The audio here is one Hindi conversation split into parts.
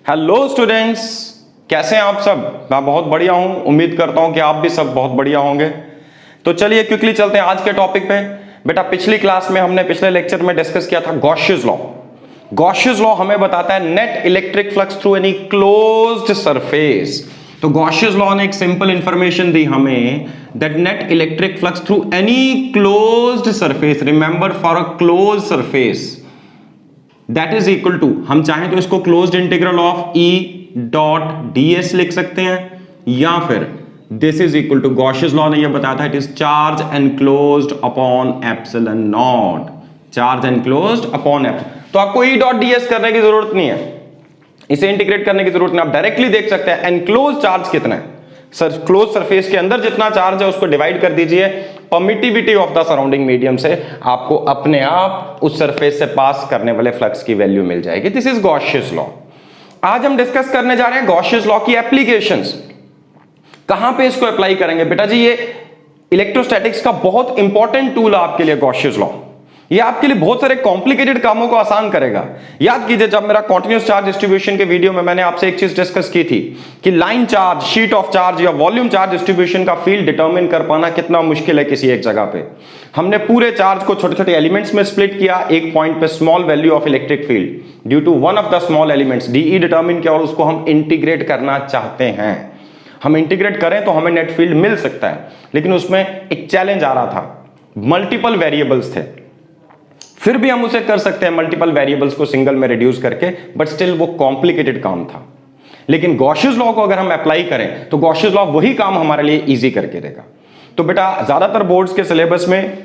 हेलो स्टूडेंट्स, कैसे हैं आप सब। मैं बहुत बढ़िया हूं, उम्मीद करता हूं कि आप भी सब बहुत बढ़िया होंगे। तो चलिए क्विकली चलते हैं आज के टॉपिक पे। बेटा पिछली क्लास में हमने पिछले लेक्चर में डिस्कस किया था गॉसियस लॉ। गॉसियस लॉ हमें बताता है net electric flux through any closed surface. तो गॉसियस लॉ ने एक सिंपल इंफॉर्मेशन दी हमें that net electric flux through any closed surface, remember for a closed surface that is equal to, हम चाहें तो इसको closed integral of E dot ds लिख सकते हैं, या फिर this is equal to, Gauss's law ने यह बताया था it is charge enclosed upon epsilon naught, charge enclosed upon epsilon. तो आपको ई डॉट ds करने की जरूरत नहीं है, इसे इंटीग्रेट करने की जरूरत नहीं, आप डायरेक्टली देख सकते हैं एनक्लोज चार्ज कितना है। सर क्लोज सरफेस के अंदर जितना चार्ज है उसको डिवाइड कर दीजिए permittivity of the surrounding medium से, आपको अपने आप उस सरफेस से पास करने वाले फ्लक्स की वैल्यू मिल जाएगी। This is Gauss's law. आज हम डिस्कस करने जा रहे हैं गॉसियस लॉ की एप्लीकेशंस। कहां पे इसको अप्लाई करेंगे बेटा जी, ये इलेक्ट्रोस्टैटिक्स का बहुत इंपॉर्टेंट टूल है आपके लिए गॉसियस लॉ। ये आपके लिए बहुत सारे कॉम्प्लिकेटेड कामों को आसान करेगा। याद कीजिए जब मेरा कॉन्टिन्यूस चार्ज डिस्ट्रीब्यूशन के वीडियो में मैंने आपसे एक चीज डिस्कस की थी कि line charge, sheet of charge या वॉल्यूम चार्ज डिस्ट्रीब्यूशन का फील्ड डिटरमिन कर पाना कितना मुश्किल है किसी एक जगह पे। हमने पूरे चार्ज को छोटे छोटे एलिमेंट्स में स्प्लिट किया, एक पॉइंट पे small value of electric field due to one of the small elements d E determine किया और उसको हम इंटीग्रेट करना चाहते हैं। हम इंटीग्रेट करें तो हमें नेट फील्ड मिल सकता है, लेकिन उसमें एक चैलेंज आ रहा था, मल्टीपल वेरिएबल्स थे। फिर भी हम उसे कर सकते हैं मल्टीपल वेरिएबल्स को सिंगल में रिड्यूस करके, बट स्टिल वो कॉम्प्लिकेटेड काम था। लेकिन गॉसियस लॉ को अगर हम अप्लाई करें तो गॉसियस लॉ वही काम हमारे लिए इजी करके देगा। तो बेटा ज्यादातर बोर्ड्स के सिलेबस में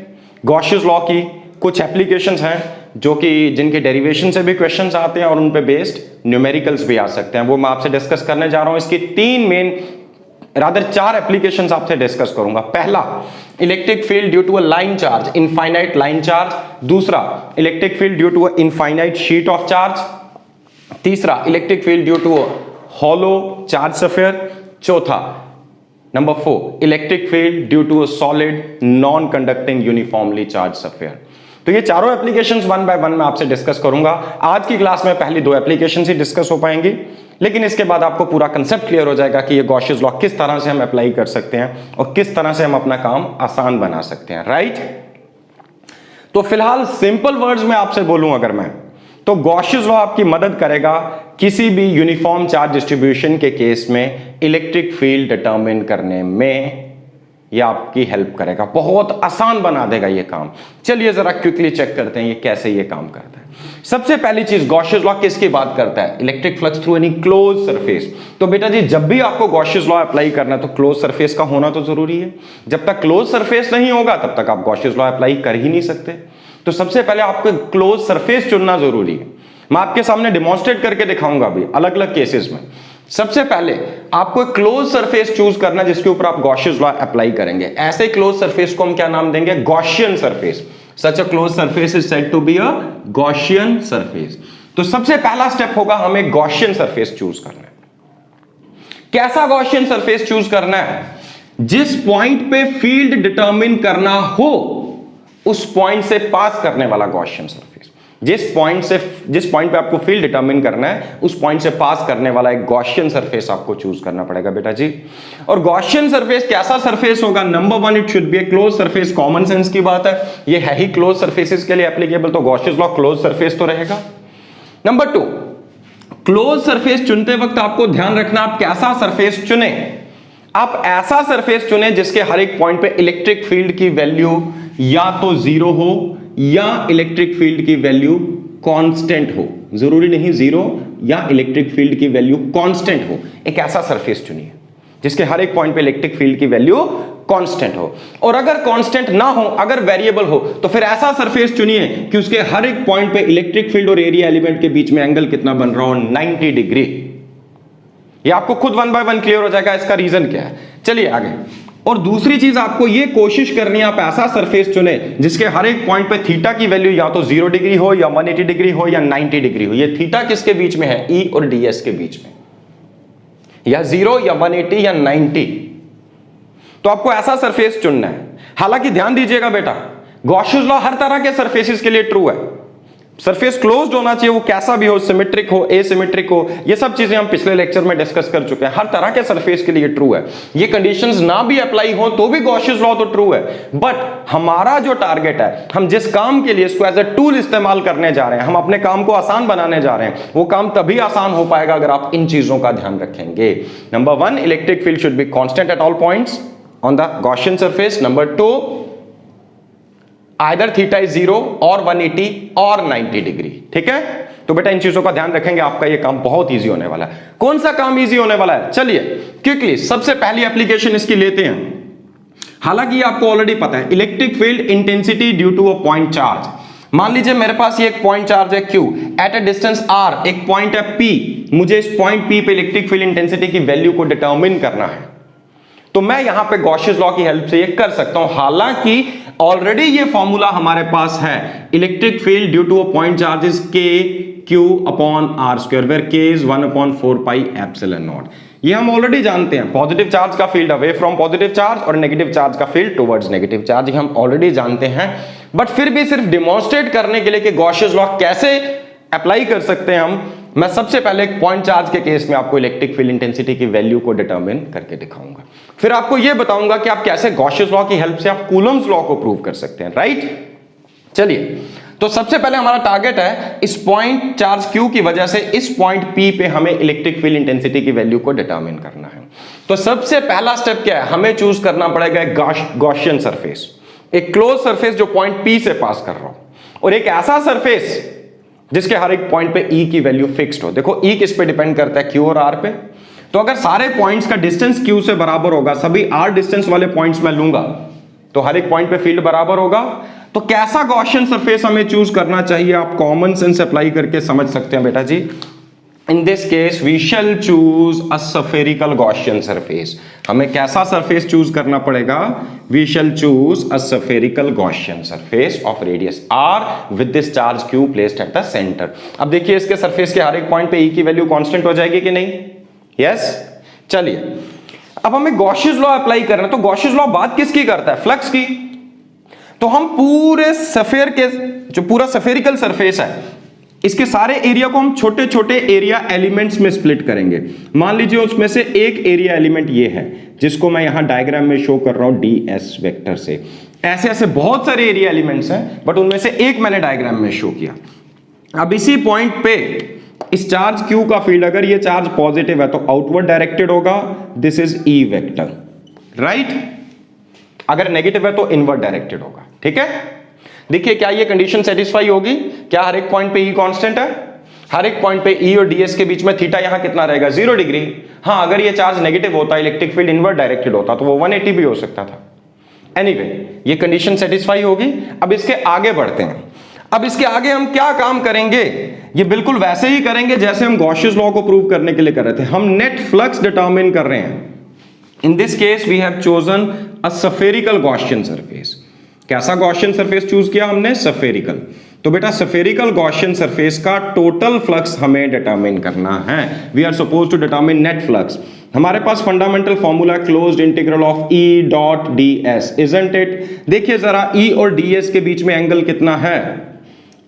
गॉसियस लॉ की कुछ एप्लीकेशंस हैं जो कि जिनके डेरिवेशन से भी क्वेश्चंस आते हैं और उन पे बेस्ड न्यूमेरिकल्स भी आ सकते हैं, वो मैं आपसे डिस्कस करने जा रहा हूं। इसकी तीन मेन रादर चार एप्लीकेशंस आपसे डिस्कस करूंगा। पहला, electric field due to a line charge, infinite line charge. दूसरा, electric field due to a infinite sheet of charge. तीसरा, electric field due to a hollow charge sphere. चौथा, number 4, electric field due to a solid non conducting uniformly charge sphere. तो ये चारों एप्लीकेशंस वन बाय वन मैं आपसे डिस्कस करूंगा। आज की क्लास में पहली दो एप्लीकेशंस ही डिस्कस हो पाएंगी, लेकिन इसके बाद आपको पूरा कंसेप्ट क्लियर हो जाएगा कि ये गॉसियस लॉ किस तरह से हम अप्लाई कर सकते हैं और किस तरह से हम अपना काम आसान बना सकते हैं, राइट। तो फिलहाल सिंपल वर्ड्स में आपसे बोलूं अगर मैं, तो गॉसियस लॉ आपकी मदद करेगा किसी भी यूनिफॉर्म चार्ज डिस्ट्रीब्यूशन के केस में इलेक्ट्रिक फील्ड डिटरमिन करने में, यह आपकी हेल्प करेगा, बहुत आसान बना देगा ये काम। चलिए जरा क्विकली चेक करते हैं ये कैसे ये काम करता है। सबसे पहली चीज, गॉसियस लॉ किसकी बात करता है, electric flux through any close surface. तो बेटा जी जब भी आपको गॉसियस लॉ अप्लाई करना है तो क्लोज सरफेस का होना तो जरूरी है। जब तक क्लोज सरफेस नहीं होगा तब तक आप गॉसियस लॉ अप्लाई कर ही नहीं सकते। तो सबसे पहले आपको क्लोज सरफेस चुनना जरूरी है। मैं आपके सामने डिमॉन्स्ट्रेट करके दिखाऊंगा अभी अलग अलग केसेस में। सबसे पहले आपको एक क्लोज सरफेस चूज करना जिसके ऊपर आप गॉसियस लॉ अप्लाई करेंगे। ऐसे क्लोज सरफेस को हम क्या नाम देंगे, Gaussian surface. Such a close surface is said to be a Gaussian surface. तो सबसे पहला स्टेप होगा हमें गॉसियन सरफेस चूज करना है। कैसा गॉसियन सरफेस चूज करना है, जिस पॉइंट पे फील्ड डिटरमिन करना हो उस पॉइंट से पास करने वाला गॉसियन सरफेस। जिस पॉइंट पे आपको फील्ड डिटरमिन करना है उस पॉइंट से पास करने वाला एक गॉसियन सरफेस आपको चूज करना पड़ेगा बेटा जी। और गॉसियन सरफेस कैसा सरफेस होगा, number 1 it should be A close surface. Common sense की बात है, ये है ही क्लोज सरफेसेस के लिए एप्लीकेबल, तो गॉसियस लॉ क्लोज सरफेस तो रहेगा। नंबर 2, क्लोज सरफेस चुनते वक्त आपको ध्यान रखना आप कैसा सरफेस चुने। आप ऐसा सरफेस चुने जिसके हर एक पॉइंट पे इलेक्ट्रिक फील्ड की वैल्यू या तो 0 हो या इलेक्ट्रिक फील्ड की वैल्यू कांस्टेंट हो। जरूरी नहीं 0 या इलेक्ट्रिक फील्ड की वैल्यू कांस्टेंट हो। एक ऐसा सरफेस चुनिए जिसके हर एक पॉइंट पे इलेक्ट्रिक फील्ड की वैल्यू कांस्टेंट हो। और अगर कांस्टेंट ना हो, अगर वेरिएबल हो, तो फिर ऐसा सरफेस चुनिए कि उसके हर एक पॉइंट पे इलेक्ट्रिक फील्ड और एरिया एलिमेंट के बीच में एंगल कितना बन रहा हो, 90 डिग्री। ये आपको खुद वन बाय वन क्लियर हो जाएगा इसका रीजन क्या है। चलिए आगे। और दूसरी चीज आपको ये कोशिश करनी है आप ऐसा सरफेस चुने जिसके हर एक पॉइंट पे थीटा की वैल्यू या तो 0 डिग्री हो या 180 डिग्री हो या 90 डिग्री हो। ये थीटा किसके बीच में है, E और ds के बीच में, या 0 या 180 या 90। तो आपको ऐसा सरफेस चुनना है। हालांकि ध्यान दीजिएगा बेटा, गॉसियस लॉ हर तरह के सरफेसेस के लिए ट्रू है। सरफेस क्लोज्ड होना चाहिए, वो कैसा भी हो, सिमेट्रिक हो, एसिमेट्रिक हो, ये सब चीजें हम पिछले लेक्चर में डिस्कस कर चुके हैं। हर तरह के सरफेस के लिए ट्रू है। ये कंडीशंस ना भी अप्लाई हो तो भी गॉसियस लॉ तो ट्रू है। बट हमारा जो टारगेट है, हम जिस काम के लिए इसको एज ए टूल इस्तेमाल करने जा रहे हैं, हम अपने काम को आसान बनाने जा रहे हैं, वो काम तभी आसान हो पाएगा अगर आप इन चीजों का ध्यान रखेंगे। Number 1, electric field should be constant at all points on the Gaussian surface. Number 2, either theta is 0 और 180 और 90 डिग्री। ठीक है, तो बेटा इन चीजों का ध्यान रखेंगे, आपका ये काम बहुत इजी होने वाला है। कौन सा काम इजी होने वाला है, चलिए क्विकली सबसे पहली एप्लीकेशन इसकी लेते हैं। हालांकि ये आपको ऑलरेडी पता है, electric field intensity due to a point charge. मान लीजिए मेरे पास ये एक पॉइंट चार्ज है Q at a distance R, एक पॉइंट है P, मुझे इस पॉइंट P पे इलेक्ट्रिक फील्ड इंटेंसिटी की वैल्यू को डिटरमिन करना है, तो मैं यहां पे गॉसियस लॉ की हेल्प से ये कर सकता हूं। हालांकि ऑलरेडी ये फॉर्मूला हमारे पास है, electric field due to a point charge is K Q upon R square, where K is 1/4 pi epsilon naught. ये हम ऑलरेडी जानते हैं, पॉजिटिव चार्ज का field away from positive charge और नेगेटिव चार्ज का फील्ड टुवर्ड्स नेगेटिव चार्ज, ये हम ऑलरेडी जानते हैं। बट फिर भी सिर्फ डिमॉन्स्ट्रेट करने के लिए कि गॉसियस लॉ कैसे अप्लाई कर सकते हैं हम, मैं सबसे पहले एक पॉइंट चार्ज के केस में आपको इलेक्ट्रिक फील्ड इंटेंसिटी की वैल्यू को डिटरमिन करके दिखाऊंगा। फिर आपको यह बताऊंगा कि आप कैसे गॉसियस लॉ की हेल्प से आप कूलम्स लॉ को प्रूव कर सकते हैं। राइट, चलिए तो सबसे पहले हमारा टारगेट है, इस पॉइंट चार्ज Q की वजह से इस पॉइंट P पे हमें इलेक्ट्रिक फील्ड इंटेंसिटी की वैल्यू को डिटरमिन करना है। तो सबसे पहला स्टेप क्या है, हमें चूज करना पड़ेगा एक गॉसियन सरफेस, एक क्लोज सरफेस जो पॉइंट P से पास कर रहा हो, और एक ऐसा सरफेस जिसके हर एक पॉइंट पे E की वैल्यू फिक्स्ड हो। देखो E किस पे डिपेंड करता है, Q और R पे। तो अगर सारे पॉइंट्स का डिस्टेंस Q से बराबर होगा, सभी R डिस्टेंस वाले पॉइंट्स मैं लूंगा, तो हर एक पॉइंट पे फील्ड बराबर होगा। तो कैसा गॉसियन सरफेस हमें चूज करना चाहिए, आप कॉमन सेंस अप्लाई करके समझ सकते हैं बेटा जी। In this case we shall choose a spherical Gaussian surface। हमें कैसा सरफेस चूज करना पड़ेगा, we shall choose a spherical Gaussian surface of radius r with this charge Q placed at the center। अब देखिए इसके सरफेस के हर एक पॉइंट पे E की वैल्यू कांस्टेंट हो जाएगी कि नहीं, यस। चलिए अब हमें गॉसियस लॉ अप्लाई करना है, तो गॉसियस लॉ बात किसकी करता है, फ्लक्स की। तो हम पूरे सफेयर के जो पूरा सफेरिकल सरफेस है, इसके सारे एरिया को हम छोटे छोटे एरिया एलिमेंट्स में स्प्लिट करेंगे। मान लीजिए उसमें से एक एरिया एलिमेंट ये है, जिसको मैं यहां डायग्राम में शो कर रहा हूं ds वेक्टर से। ऐसे ऐसे बहुत सारे एरिया एलिमेंट्स हैं, बट उनमें से एक मैंने डायग्राम में शो किया। अब इसी पॉइंट पे इस चार्ज Q का फील्ड, अगर ये चार्ज पॉजिटिव है तो आउटवर्ड डायरेक्टेड होगा, this is E vector, right. अगर नेगेटिव है तो इनवर्ड डायरेक्टेड होगा। ठीक है, देखिए क्या ये कंडीशन सेटिस्फाई होगी, क्या हर एक पॉइंट पे E कांस्टेंट है, हर एक पॉइंट पे E और ds के बीच में थीटा यहां कितना रहेगा, 0 डिग्री। हाँ, अगर ये चार्ज नेगेटिव होता, इलेक्ट्रिक फील्ड इनवर्ड डायरेक्टेड होता, तो वो 180 भी हो सकता था। एनीवे, ये कंडीशन सेटिस्फाई होगी। अब इसके आगे बढ़ते हैं। अब इसके आगे हम क्या काम करेंगे, ये बिल्कुल वैसे ही करेंगे जैसे हम गॉसियस लॉ को प्रूव करने के लिए कर रहे थे। हम नेट फ्लक्स डिटरमिन कर रहे हैं। In this case we have chosen a spherical Gaussian surface. कैसा गॉसियन सरफेस चूज किया हमने, स्फेरिकल। तो बेटा स्फेरिकल गॉसियन सरफेस का टोटल फ्लक्स हमें डिटरमिन करना है। We are suppose to determine net flux. हमारे पास fundamental formula closed integral of E dot ds, isn't it. देखिए जरा E और ds के बीच में एंगल कितना है,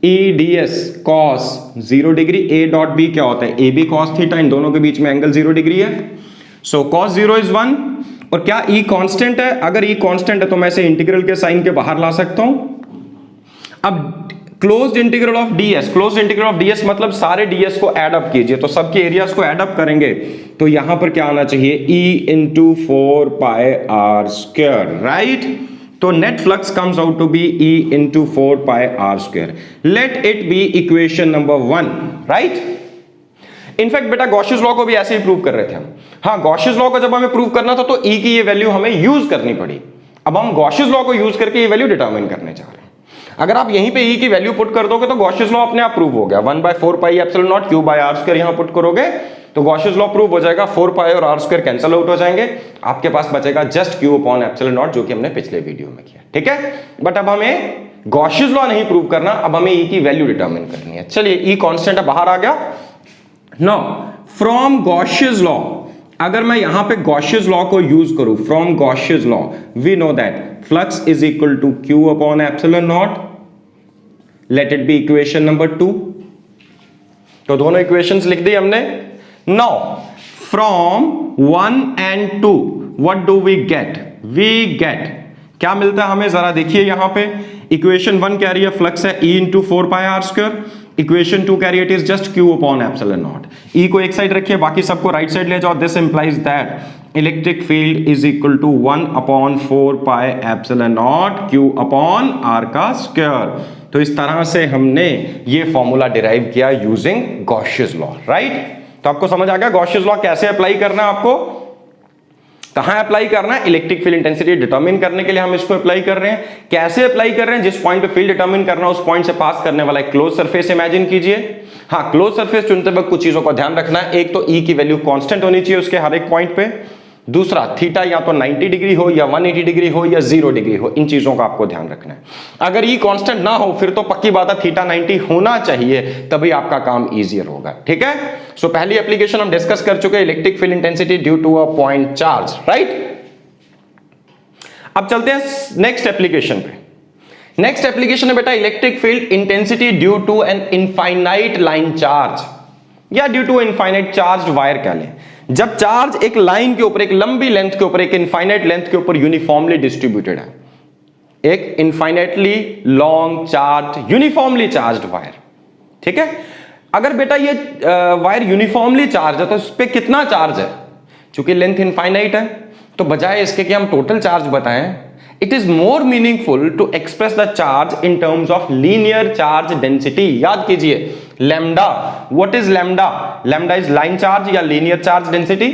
E ds cos 0 degree, A dot b क्या होता है, AB cos थीटा, इन दोनों के बीच में एंगल 0 डिग्री है। सो cos 0 इज 1। और क्या E कांस्टेंट है, अगर E कांस्टेंट है तो मैं इसे इंटीग्रल के साइन के बाहर ला सकता हूं। अब closed integral of ds, closed integral of ds मतलब सारे ds को ऐड अप कीजिए, तो सबके एरियाज को ऐड अप करेंगे तो यहां पर क्या आना चाहिए, E into 4 pi r square, right. तो net flux comes out to be E into 4 pi r square. Let it be equation number 1, right. In fact बेटा गॉसियस लॉ को भी ऐसे ही प्रूव कर रहे थे हम। हाँ, गॉसियस लॉ को जब हमें प्रूव करना था तो E की ये वैल्यू हमें यूज करनी पड़ी। अब हम गॉसियस लॉ को यूज करके ये वैल्यू डिटरमिन करने जा रहे हैं। अगर आप यहीं पे E की वैल्यू पुट कर दोगे तो गॉसियस लॉ अपने आप प्रूव हो गया। 1/4 pi epsilon naught Q by r square यहां पुट करोगे तो गॉसियस लॉ प्रूव हो जाएगा। 4 पाई और r स्क्वायर कैंसिल आउट हो जाएंगे, आपके पास बचेगा just Q upon epsilon not, जो कि हमने पिछले वीडियो में किया। ठीक है, बट अब हमें गॉसियस लॉ नहीं प्रूव करना, अब हमें E की वैल्यू डिटरमिन करनी है। चलिए E कांस्टेंट है, बाहर आ गया। नाउ फ्रॉम गॉसियस लॉ, अगर मैं यहां पे गॉसियस लॉ को यूज करूं, from Gauss's law we know that flux is equal to Q upon epsilon naught. Let it be equation number 2। तो दोनों इक्वेशंस लिख दी हमने। Now from 1 and 2 what do we get? We get क्या मिलता है हमें, जरा देखिए यहां पे। इक्वेशन 1 कह रही है फ्लक्स है E इंटू 4πr²। इक्वेशन 2 कह रही है it is just Q upon epsilon not. E को एक साइड रखिए, बाकी सबको राइट साइड ले जाओ। This implies that electric field is equal to 1 upon 4π epsilon naught Q upon R का स्क्वायर। तो इस तरह से हमने ये फॉर्मूला डिराइव किया यूजिंग गॉसियस लॉ, राइट। तो आपको समझ आ गया गॉसियस लॉ कैसे अप्लाई करना है, आपको कहां अप्लाई करना है। इलेक्ट्रिक फील्ड इंटेंसिटी डिटरमिन करने के लिए हम इसको अप्लाई कर रहे हैं। कैसे अप्लाई कर रहे हैं? जिस पॉइंट पे फील्ड डिटरमिन करना उस पॉइंट से पास करने वाला एक क्लोज सरफेस इमेजिन कीजिए। हाँ, क्लोज सरफेस चुनते वक्त कुछ चीजों का ध्यान रखना है। एक तो E की वैल्यू कांस्टेंट होनी चाहिए उसके हर एक पॉइंट पे। दूसरा, थीटा या तो 90 डिग्री हो या 180 डिग्री हो या 0 डिग्री हो, इन चीजों का आपको ध्यान रखना है। अगर E कांस्टेंट ना हो फिर तो पक्की बात है थीटा 90 होना चाहिए, तभी आपका काम इजियर होगा, ठीक है। सो पहली एप्लीकेशन हम डिस्कस कर चुके हैं, electric field intensity due to a point charge, right. अब चलते हैं नेक्स्ट एप्लीकेशन पे। नेक्स्ट एप्लीकेशन है बेटा electric field intensity due to an infinite line charge या due to infinite charge wire कह लें। जब चार्ज एक लाइन के ऊपर, एक लंबी लेंथ के ऊपर, एक इनफाइनाइट लेंथ के ऊपर यूनिफॉर्मली डिस्ट्रीब्यूटेड है, एक infinitely long charge uniformly charged wire, ठीक है। अगर बेटा ये वायर यूनिफॉर्मली चार्ज है तो इस पे कितना चार्ज है? चूंकि लेंथ इनफाइनाइट है तो बजाय इसके कि हम टोटल चार्ज बताएं, it is more meaningful to express the charge in terms of linear charge density. याद कीजिए lambda, what is lambda? Lambda is line charge या लीनियर चार्ज डेंसिटी।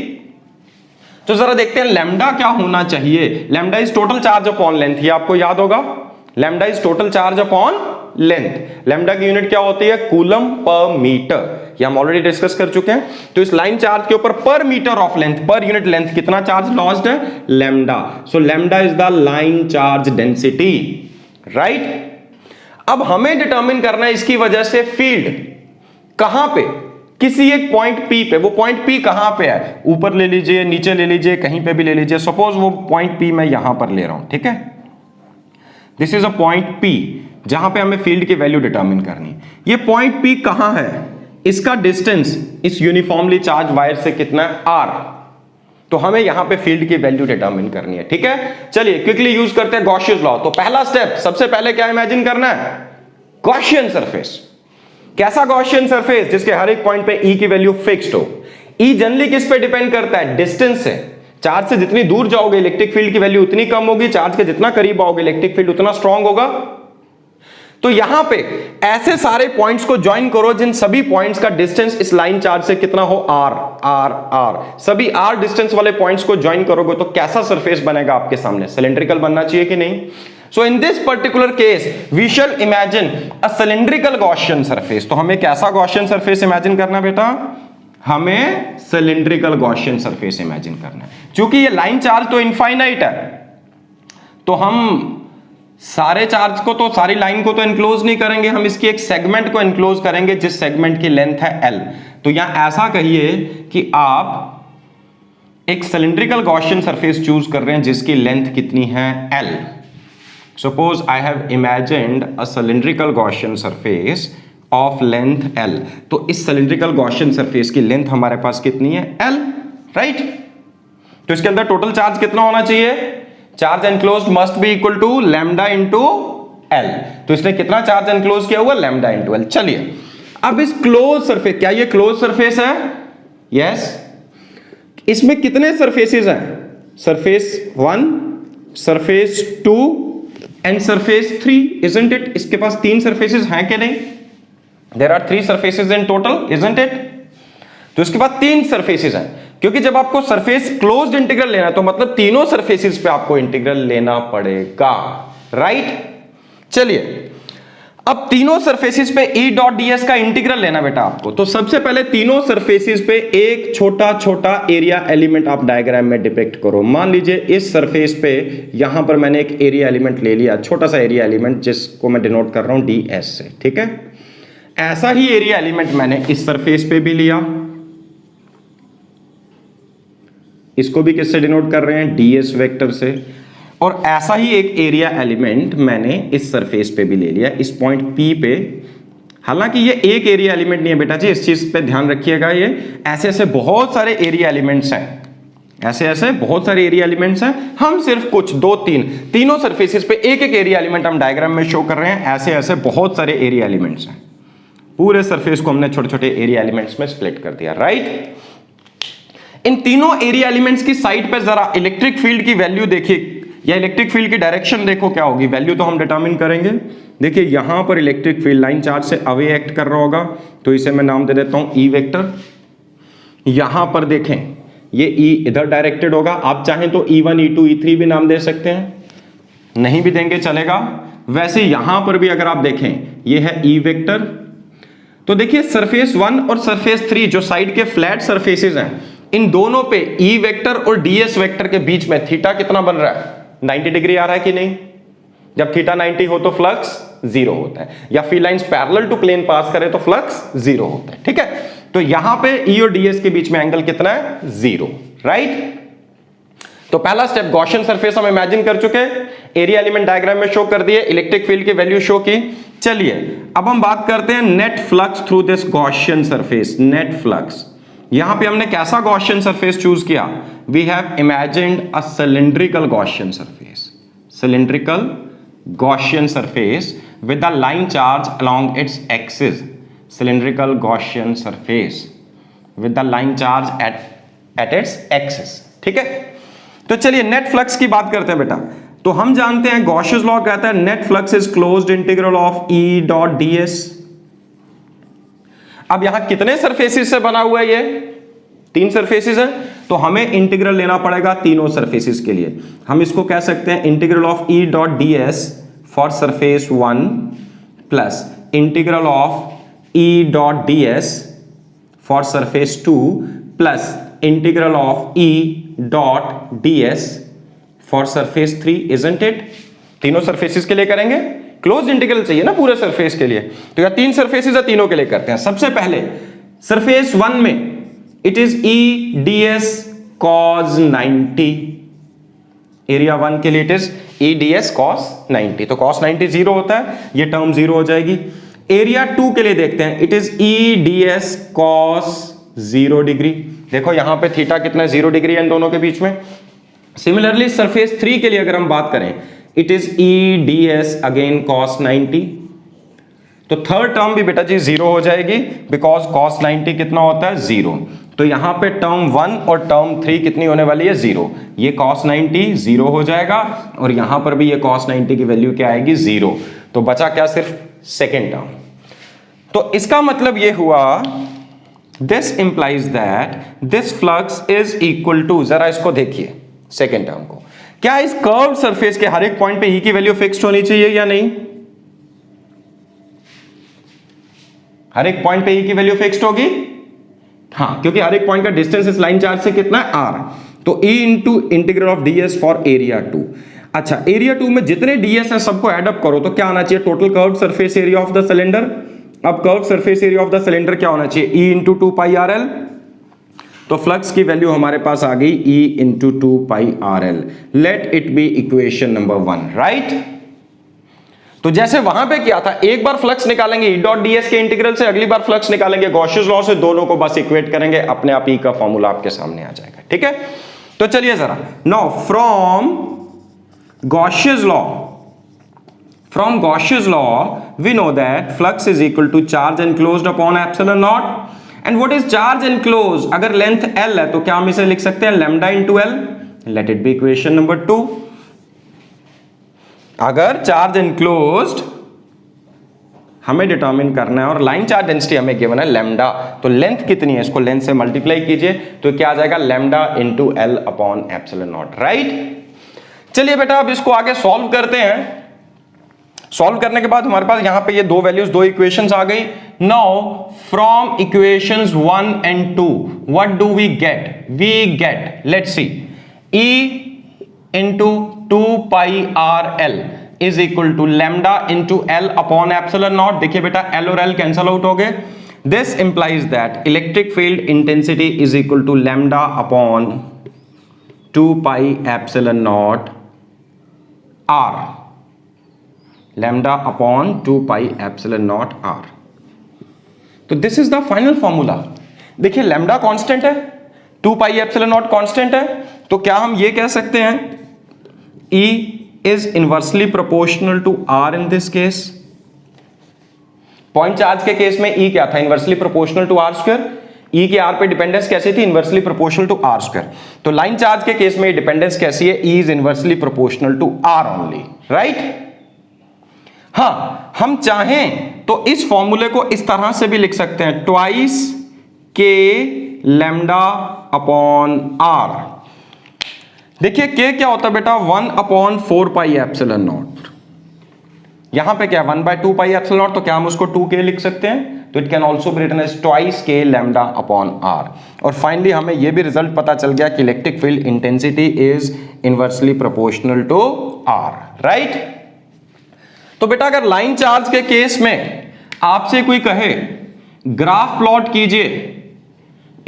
तो जरा देखते हैं लैम्डा क्या होना चाहिए। Lambda is total charge upon length, ये आपको याद होगा। Lambda is total charge upon length. Lambda की यूनिट क्या होती है? कूलम पर मीटर, ये हम ऑलरेडी डिस्कस कर चुके हैं। तो इस लाइन चार्ज के ऊपर पर meter of length, per unit length कितना चार्ज लॉस्ड है? Lambda. So lambda is the line charge density, right. अब हमें डिटरमिन करना है इसकी वजह से फील्ड कहां पे, किसी एक पॉइंट P पे। वो पॉइंट P कहां पे है? ऊपर ले लीजिए, नीचे ले लीजिए, कहीं पे भी ले लीजिए। सपोज वो पॉइंट P मैं यहां पर ले रहा हूं, ठीक है। This is a point P जहां पे हमें फील्ड की वैल्यू डिटरमिन करनी है। ये पॉइंट P कहां है? इसका डिस्टेंस इस यूनिफॉर्मली चार्ज वायर से कितना है? R। तो हमें यहां पे फील्ड की वैल्यू डिटरमिन करनी है, ठीक है। चलिए क्विकली यूज करते हैं गॉसियस लॉ। तो पहला स्टेप, सबसे पहले क्या इमेजिन करना है? Gaussian surface. कैसा गॉसियन सरफेस? जिसके हर एक पॉइंट पे E की वैल्यू फिक्स्ड हो। E जनरली किस पे डिपेंड करता है? डिस्टेंस से। चार्ज से जितनी दूर जाओगे इलेक्ट्रिक फील्ड की वैल्यू उतनी कम होगी, चार्ज के जितना करीब आओगे इलेक्ट्रिक फील्ड उतना स्ट्रांग होगा। तो यहां पे ऐसे सारे पॉइंट्स को ज्वाइन करो जिन सभी पॉइंट्स का डिस्टेंस इस लाइन चार्ज से कितना हो? R R R। सभी R डिस्टेंस वाले पॉइंट्स को ज्वाइन करोगे तो कैसा सरफेस बनेगा आपके सामने? सिलेंड्रिकल बनना चाहिए कि नहीं? So in this particular case we shall imagine a cylindrical Gaussian surface। तो हमें कैसा Gaussian surface इमेजिन करना बेटा? हमें सिलेंड्रिकल Gaussian surface इमेजिन करना है। क्योंकि ये लाइन चार्ज तो इनफाइनाइट है, तो हम सारे चार्ज को, तो सारी लाइन को तो इनक्लोज नहीं करेंगे, हम इसकी एक सेगमेंट को इनक्लोज करेंगे जिस सेगमेंट की लेंथ है L। तो यहां ऐसा कहिए कि आप एक सिलेंड्रिकल Gaussian surface चूज कर रहे हैं जिसकी लेंथ कितनी है? L। Suppose I have imagined a cylindrical Gaussian surface of length L। तो इस cylindrical Gaussian surface की लेंथ हमारे पास कितनी है? L, right? तो इसके अंदर टोटल चार्ज कितना होना चाहिए? Charge enclosed must be equal to lambda into L। तो इसने कितना चार्ज एनक्लोज किया हुआ? Lambda into L। चलिए अब इस क्लोज सरफेस, क्या ये क्लोज सरफेस है? यस। इसमें कितने सरफेसेस हैं? Surface 1, surface 2 and surface 3, isn't it? इसके पास 3 सरफेसेस हैं कि नहीं? There are 3 surfaces in total, isn't it? तो इसके बाद 3 सरफेसेस हैं, क्योंकि जब आपको सरफेस क्लोज्ड इंटीग्रल लेना है तो मतलब तीनों सरफेसेस पे आपको इंटीग्रल लेना पड़ेगा, राइट? चलिए अब तीनों सरफेसेस पे E डॉट ds का इंटीग्रल लेना बेटा आपको। तो सबसे पहले तीनों सरफेसेस पे एक छोटा छोटा एरिया एलिमेंट आप डायग्राम में डिपिक्ट करो। मान लीजिए इस सरफेस पे यहां पर मैंने एक एरिया एलिमेंट ले लिया, छोटा सा एरिया एलिमेंट जिसको मैं डिनोट कर रहा हूं ds से, ठीक है। ऐसा ही एरिया एलिमेंट मैंने इस सरफेस पे भी लिया, इसको भी किससे डिनोट कर रहे हैं? ds वेक्टर से। और ऐसा ही एक एरिया एलिमेंट मैंने इस सरफेस पे भी ले लिया, इस पॉइंट P पे। हालांकि ये एक एरिया एलिमेंट नहीं है बेटा जी, इस चीज पे ध्यान रखिएगा। ये ऐसे ऐसे बहुत सारे एरिया एलिमेंट्स हैं, ऐसे ऐसे बहुत सारे एरिया एलिमेंट्स हैं। हम सिर्फ कुछ दो तीनों सरफेसेस पे एक एक एरिया एलिमेंट हम डायग्राम में शो कर रहे हैं। ऐसे ऐसे बहुत सारे एरिया एलिमेंट्स हैं। पूरे सरफेस को हमने छोटे छोटे एरिया एलिमेंट्स में स्प्लिट कर दिया, राइट। इन तीनों एरिया एलिमेंट्स की साइड पे जरा इलेक्ट्रिक फील्ड की वैल्यू देखिए, या इलेक्ट्रिक फील्ड की डायरेक्शन देखो क्या होगी। वैल्यू तो हम डिटरमिन करेंगे। देखिए यहां पर इलेक्ट्रिक फील्ड लाइन चार्ज से अवे एक्ट कर रहा होगा, तो इसे मैं नाम दे देता हूं ई वेक्टर। यहां पर देखें ये ई इधर डायरेक्टेड होगा, आप चाहें तो E1 E2 E3 भी नाम दे सकते हैं, नहीं भी देंगे चलेगा। वैसे यहां पर भी अगर आप देखें ये है ई वेक्टर। तो देखिए सरफेस 1 और सरफेस 3 जो साइड के फ्लैट सरफेसेस हैं, इन दोनों पे ई वेक्टर और डीएस वेक्टर के बीच में थीटा कितना बन रहा है, 90 डिग्री आ रहा है कि नहीं। जब थीटा 90 हो तो फ्लक्स जीरो होता है, या field lines parallel to plane pass करे तो फ्लक्स जीरो होता है, ठीक है। तो यहां पे ई और डीएस के बीच में एंगल कितना है, जीरो, राइट। तो पहला स्टेप गॉसियन सरफेस हम इमेजिन कर चुके, एरिया एलिमेंट डायग्राम में शो कर दिए, इलेक्ट्रिक फील्ड की वैल्यू शो की। चलिए अब हम बात करते हैं net flux through this Gaussian surface. Net flux, यहां पे हमने कैसा गॉसियन सरफेस चूज किया, we have imagined a cylindrical Gaussian surface, cylindrical Gaussian surface with the line charge along its axis, cylindrical Gaussian surface with the line charge at its axis, ठीक है। तो चलिए नेट फ्लक्स की बात करते हैं बेटा। तो हम जानते हैं गॉसियस लॉ कहता है net flux is closed integral of E dot ds। अब यहां कितने सरफेसेस से बना हुआ है, ये 3 सरफेसेस है, तो हमें इंटीग्रल लेना पड़ेगा तीनों सरफेसेस के लिए। हम इसको कह सकते हैं integral of E dot ds for surface 1 plus integral of E dot ds for surface 2 plus integral of E dot ds for surface 3, isn't it? तीनों सरफेसेस के लिए करेंगे, क्लोज इंटीग्रल चाहिए ना पूरे सरफेस के लिए। तो यह 3 सरफेसेस है, तीनों के लिए करते हैं। सबसे पहले सरफेस 1 में it is E ds cos 90, area 1 के लिए it is E ds cos 90, तो cos 90 जीरो होता है, ये टर्म जीरो हो जाएगी। एरिया 2 के लिए देखते हैं, it is E ds cos 0 degree. देखो यहां पे थीटा कितना है, 0 डिग्री है इन दोनों के बीच में। सिमिलरली सरफेस 3 के लिए अगर हम बात करें, it is E ds again cos 90, तो थर्ड टर्म भी बेटा जी जीरो हो जाएगी, बिकॉज cos 90 कितना होता है, जीरो। तो यहां पे टर्म 1 और टर्म 3 कितनी होने वाली है, जीरो। ये cos 90 जीरो हो जाएगा, और यहां पर भी ये cos 90 की वैल्यू क्या आएगी, जीरो। तो बचा क्या, सिर्फ सेकेंड टर्म। तो इसका मतलब ये हुआ, this implies that this flux is equal to, जरा इसको देखिए सेकेंड टर्म को, क्या इस कर्व्ड सरफेस के हर एक पॉइंट पे E की वैल्यू फिक्स्ड होनी चाहिए या नहीं। हर एक पॉइंट पे E की वैल्यू फिक्स्ड होगी, हाँ, क्योंकि हर एक पॉइंट का डिस्टेंस इस लाइन चार्ज से कितना है, r। तो E into integral of ds for area 2। अच्छा, एरिया 2 में जितने ds हैं सबको एड अप करो तो क्या आना चाहिए, total curved surface area of the cylinder. अब curved surface area of the cylinder क्या होना चाहिए, E इंटू 2 पाई RL। तो फ्लक्स की वैल्यू हमारे पास आ गई E into 2 pi RL। Let it be equation number 1, right. तो जैसे वहां पे किया था, एक बार फ्लक्स निकालेंगे E डॉट ds के इंटीग्रल से, अगली बार फ्लक्स निकालेंगे गॉसियस लॉ से, दोनों को बस इक्वेट करेंगे, अपने आप E का फॉर्मूला आपके सामने आ जाएगा, ठीक है। तो चलिए जरा, now from Gauss's law we know that flux is equal to charge enclosed upon epsilon naught. And what is charge enclosed, अगर लेंथ L है तो क्या हम इसे लिख सकते हैं, lambda into L। Let it be equation number 2। अगर चार्ज एनक्लोज्ड हमें डिटरमिन करना है और लाइन चार्ज डेंसिटी हमें गिवन है लैम्डा, तो लेंथ कितनी है, इसको लेंथ से मल्टीप्लाई कीजिए तो क्या आ जाएगा, lambda into L upon epsilon naught, right. चलिए बेटा अब इसको आगे सॉल्व करते हैं। सॉल्व करने के बाद हमारे पास यहां पे ये दो वैल्यूज, दो इक्वेशंस आ गई। Now from equations 1 and 2 what do we get, we get, let's see, E into 2 pi RL is equal to lambda into L upon epsilon naught. देखिए बेटा L और L कैंसल आउट हो गए। This implies that electric field intensity is equal to lambda upon 2 pi epsilon naught r, lambda upon 2 pi epsilon naught r। तो this is the final formula. देखिए लैम्डा कांस्टेंट है, 2 पाई एप्सिलॉन नॉट कांस्टेंट है, तो क्या हम ये कह सकते हैं E is inversely proportional to R in this case। Point charge के केस में E क्या था? Inversely proportional to R square. E की R पे डिपेंडेंस कैसी थी? Inversely proportional to R square. तो लाइन चार्ज के केस में डिपेंडेंस कैसी है? E is inversely proportional to R only, right? हाँ, हम चाहें तो इस फॉर्मूले को इस तरह से भी लिख सकते हैं, ट्वाइस के लैम्डा अपॉन R। देखिए के क्या होता है बेटा? 1 अपॉन 4 पाई एप्सिलॉन नॉट। यहां पे क्या 1 बाय 2 पाई एप्सिलॉन नॉट, तो क्या हम उसको 2k लिख सकते हैं? तो it can also be written as twice के लैम्डा अपॉन R। और फाइनली हमें यह भी रिजल्ट पता चल गया कि electric field intensity is inversely proportional to R, right? तो बेटा अगर लाइन चार्ज के केस में आपसे कोई कहे ग्राफ प्लॉट कीजिए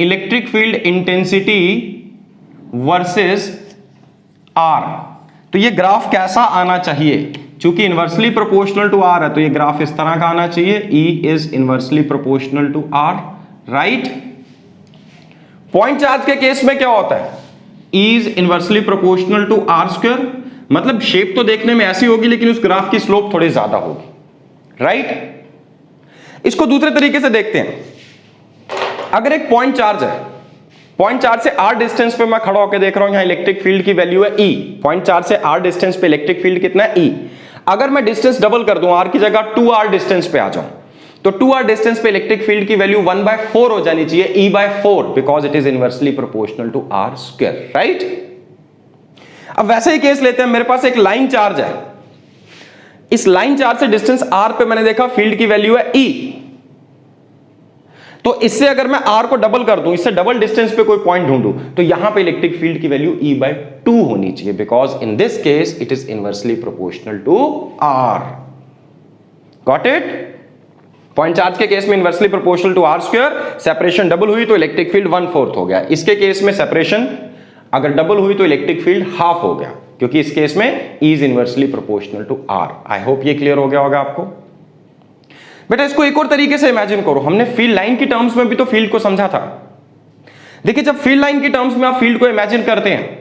electric field intensity versus R, तो ये ग्राफ कैसा आना चाहिए? चूंकि इनवर्सली प्रोपोर्शनल टू R है तो ये ग्राफ इस तरह का आना चाहिए, E is inversely proportional to R, right? Point charge के केस में क्या होता है? E is inversely proportional to R square. मतलब शेप तो देखने में ऐसी होगी लेकिन उस ग्राफ की स्लोप थोड़ी ज्यादा होगी, राइट? इसको दूसरे तरीके से देखते हैं। अगर एक पॉइंट चार्ज है, पॉइंट चार्ज से r डिस्टेंस पे मैं खड़ा होकर देख रहा हूं, यहां इलेक्ट्रिक फील्ड की वैल्यू है E। पॉइंट चार्ज से r डिस्टेंस पे इलेक्ट्रिक फील्ड कितना है? E। अगर मैं डिस्टेंस डबल कर दूं, r की जगह 2r डिस्टेंस पे आ जाऊं, तो 2r डिस्टेंस पे इलेक्ट्रिक फील्ड की वैल्यू 1/4 हो जानी चाहिए, E/4, because it is inversely proportional to R square, right? अब वैसे ही केस लेते हैं, मेरे पास एक लाइन चार्ज है, इस लाइन चार्ज से डिस्टेंस r पे मैंने देखा फील्ड की वैल्यू है E। तो इससे अगर मैं R को डबल कर दूं, इससे डबल डिस्टेंस पे कोई पॉइंट ढूंढूं, तो यहां पे इलेक्ट्रिक फील्ड की वैल्यू E/2 होनी चाहिए, because in this case it is inversely proportional to R। Got it? Point charge के केस में inversely proportional to R square, separation double हुई तो इलेक्ट्रिक फील्ड 1/4 हो गया। इसके केस में सेपरेशन अगर डबल हुई तो इलेक्ट्रिक फील्ड हाफ हो गया, क्योंकि इस केस में E is inversely proportional to R। I hope ये क्लियर हो गया होगा आपको। बेटा इसको एक और तरीके से इमेजिन करो, हमने फील्ड लाइन की टर्म्स में भी तो फील्ड को समझा था। देखिए जब फील्ड लाइन की टर्म्स में आप फील्ड को इमेजिन करते हैं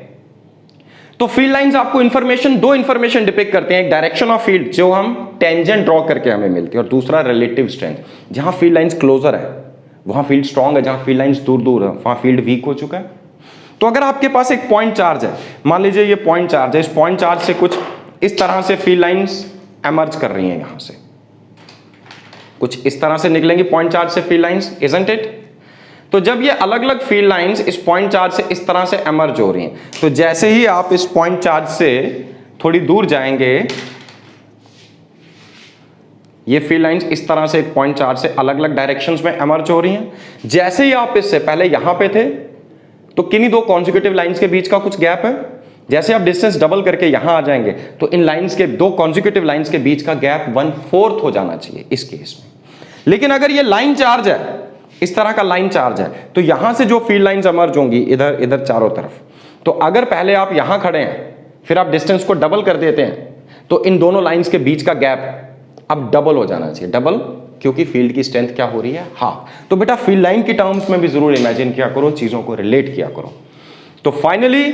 तो फील्ड लाइंस आपको इंफॉर्मेशन, दो इंफॉर्मेशन डिपिक्ट करते हैं, एक डायरेक्शन ऑफ फील्ड जो हम टेंजेंट ड्रॉ करके हमें मिलती है, और दूसरा रिलेटिव स्ट्रेंथ। जहां फील्ड लाइंस क्लोजर है वहां फील्ड स्ट्रांग है, जहां फील्ड लाइंस दूर दूर है वहां फील्ड वीक हो चुका है। तो अगर आपके पास एक पॉइंट चार्ज है, मान लीजिए ये पॉइंट चार्ज है, इस पॉइंट चार्ज से कुछ इस तरह से फील्ड लाइंस एमर्ज कर रही हैं, यहां से कुछ इस तरह से निकलेंगी पॉइंट चार्ज से फील्ड लाइंस, इजंट इट? तो जब ये अलग अलग फील्ड लाइंस इस पॉइंट चार्ज से इस तरह से एमर्ज हो रही हैं, तो जैसे ही आप इस पॉइंट चार्ज से थोड़ी दूर जाएंगे, ये फील्ड लाइंस इस तरह से एक पॉइंट चार्ज से अलग अलग डायरेक्शंस में एमर्ज हो रही हैं। जैसे ही आप इससे पहले यहां पे थे तो किन्हीं दो कॉन्जिक्यूटिव लाइंस के बीच का कुछ गैप है, जैसे आप डिस्टेंस डबल करके यहां आ जाएंगे तो इन लाइंस के, दो कॉन्जिक्यूटिव लाइंस के बीच का गैप 1/4 हो जाना चाहिए इस केस में। लेकिन अगर ये लाइन चार्ज है, इस तरह का लाइन चार्ज है, तो यहां से जो फील्ड लाइंस एमर्ज होंगी इधर इधर चारों तरफ, तो अगर पहले आप यहां खड़े हैं फिर आप डिस्टेंस को डबल कर देते हैं, तो इन दोनों लाइंस के बीच का गैप अब डबल हो जाना चाहिए। डबल क्योंकि फील्ड की स्ट्रेंथ क्या हो रही है? हाफ। तो बेटा फील्ड लाइन की टर्म्स में भी जरूर इमेजिन किया करो, चीजों को रिलेट किया करो। तो फाइनली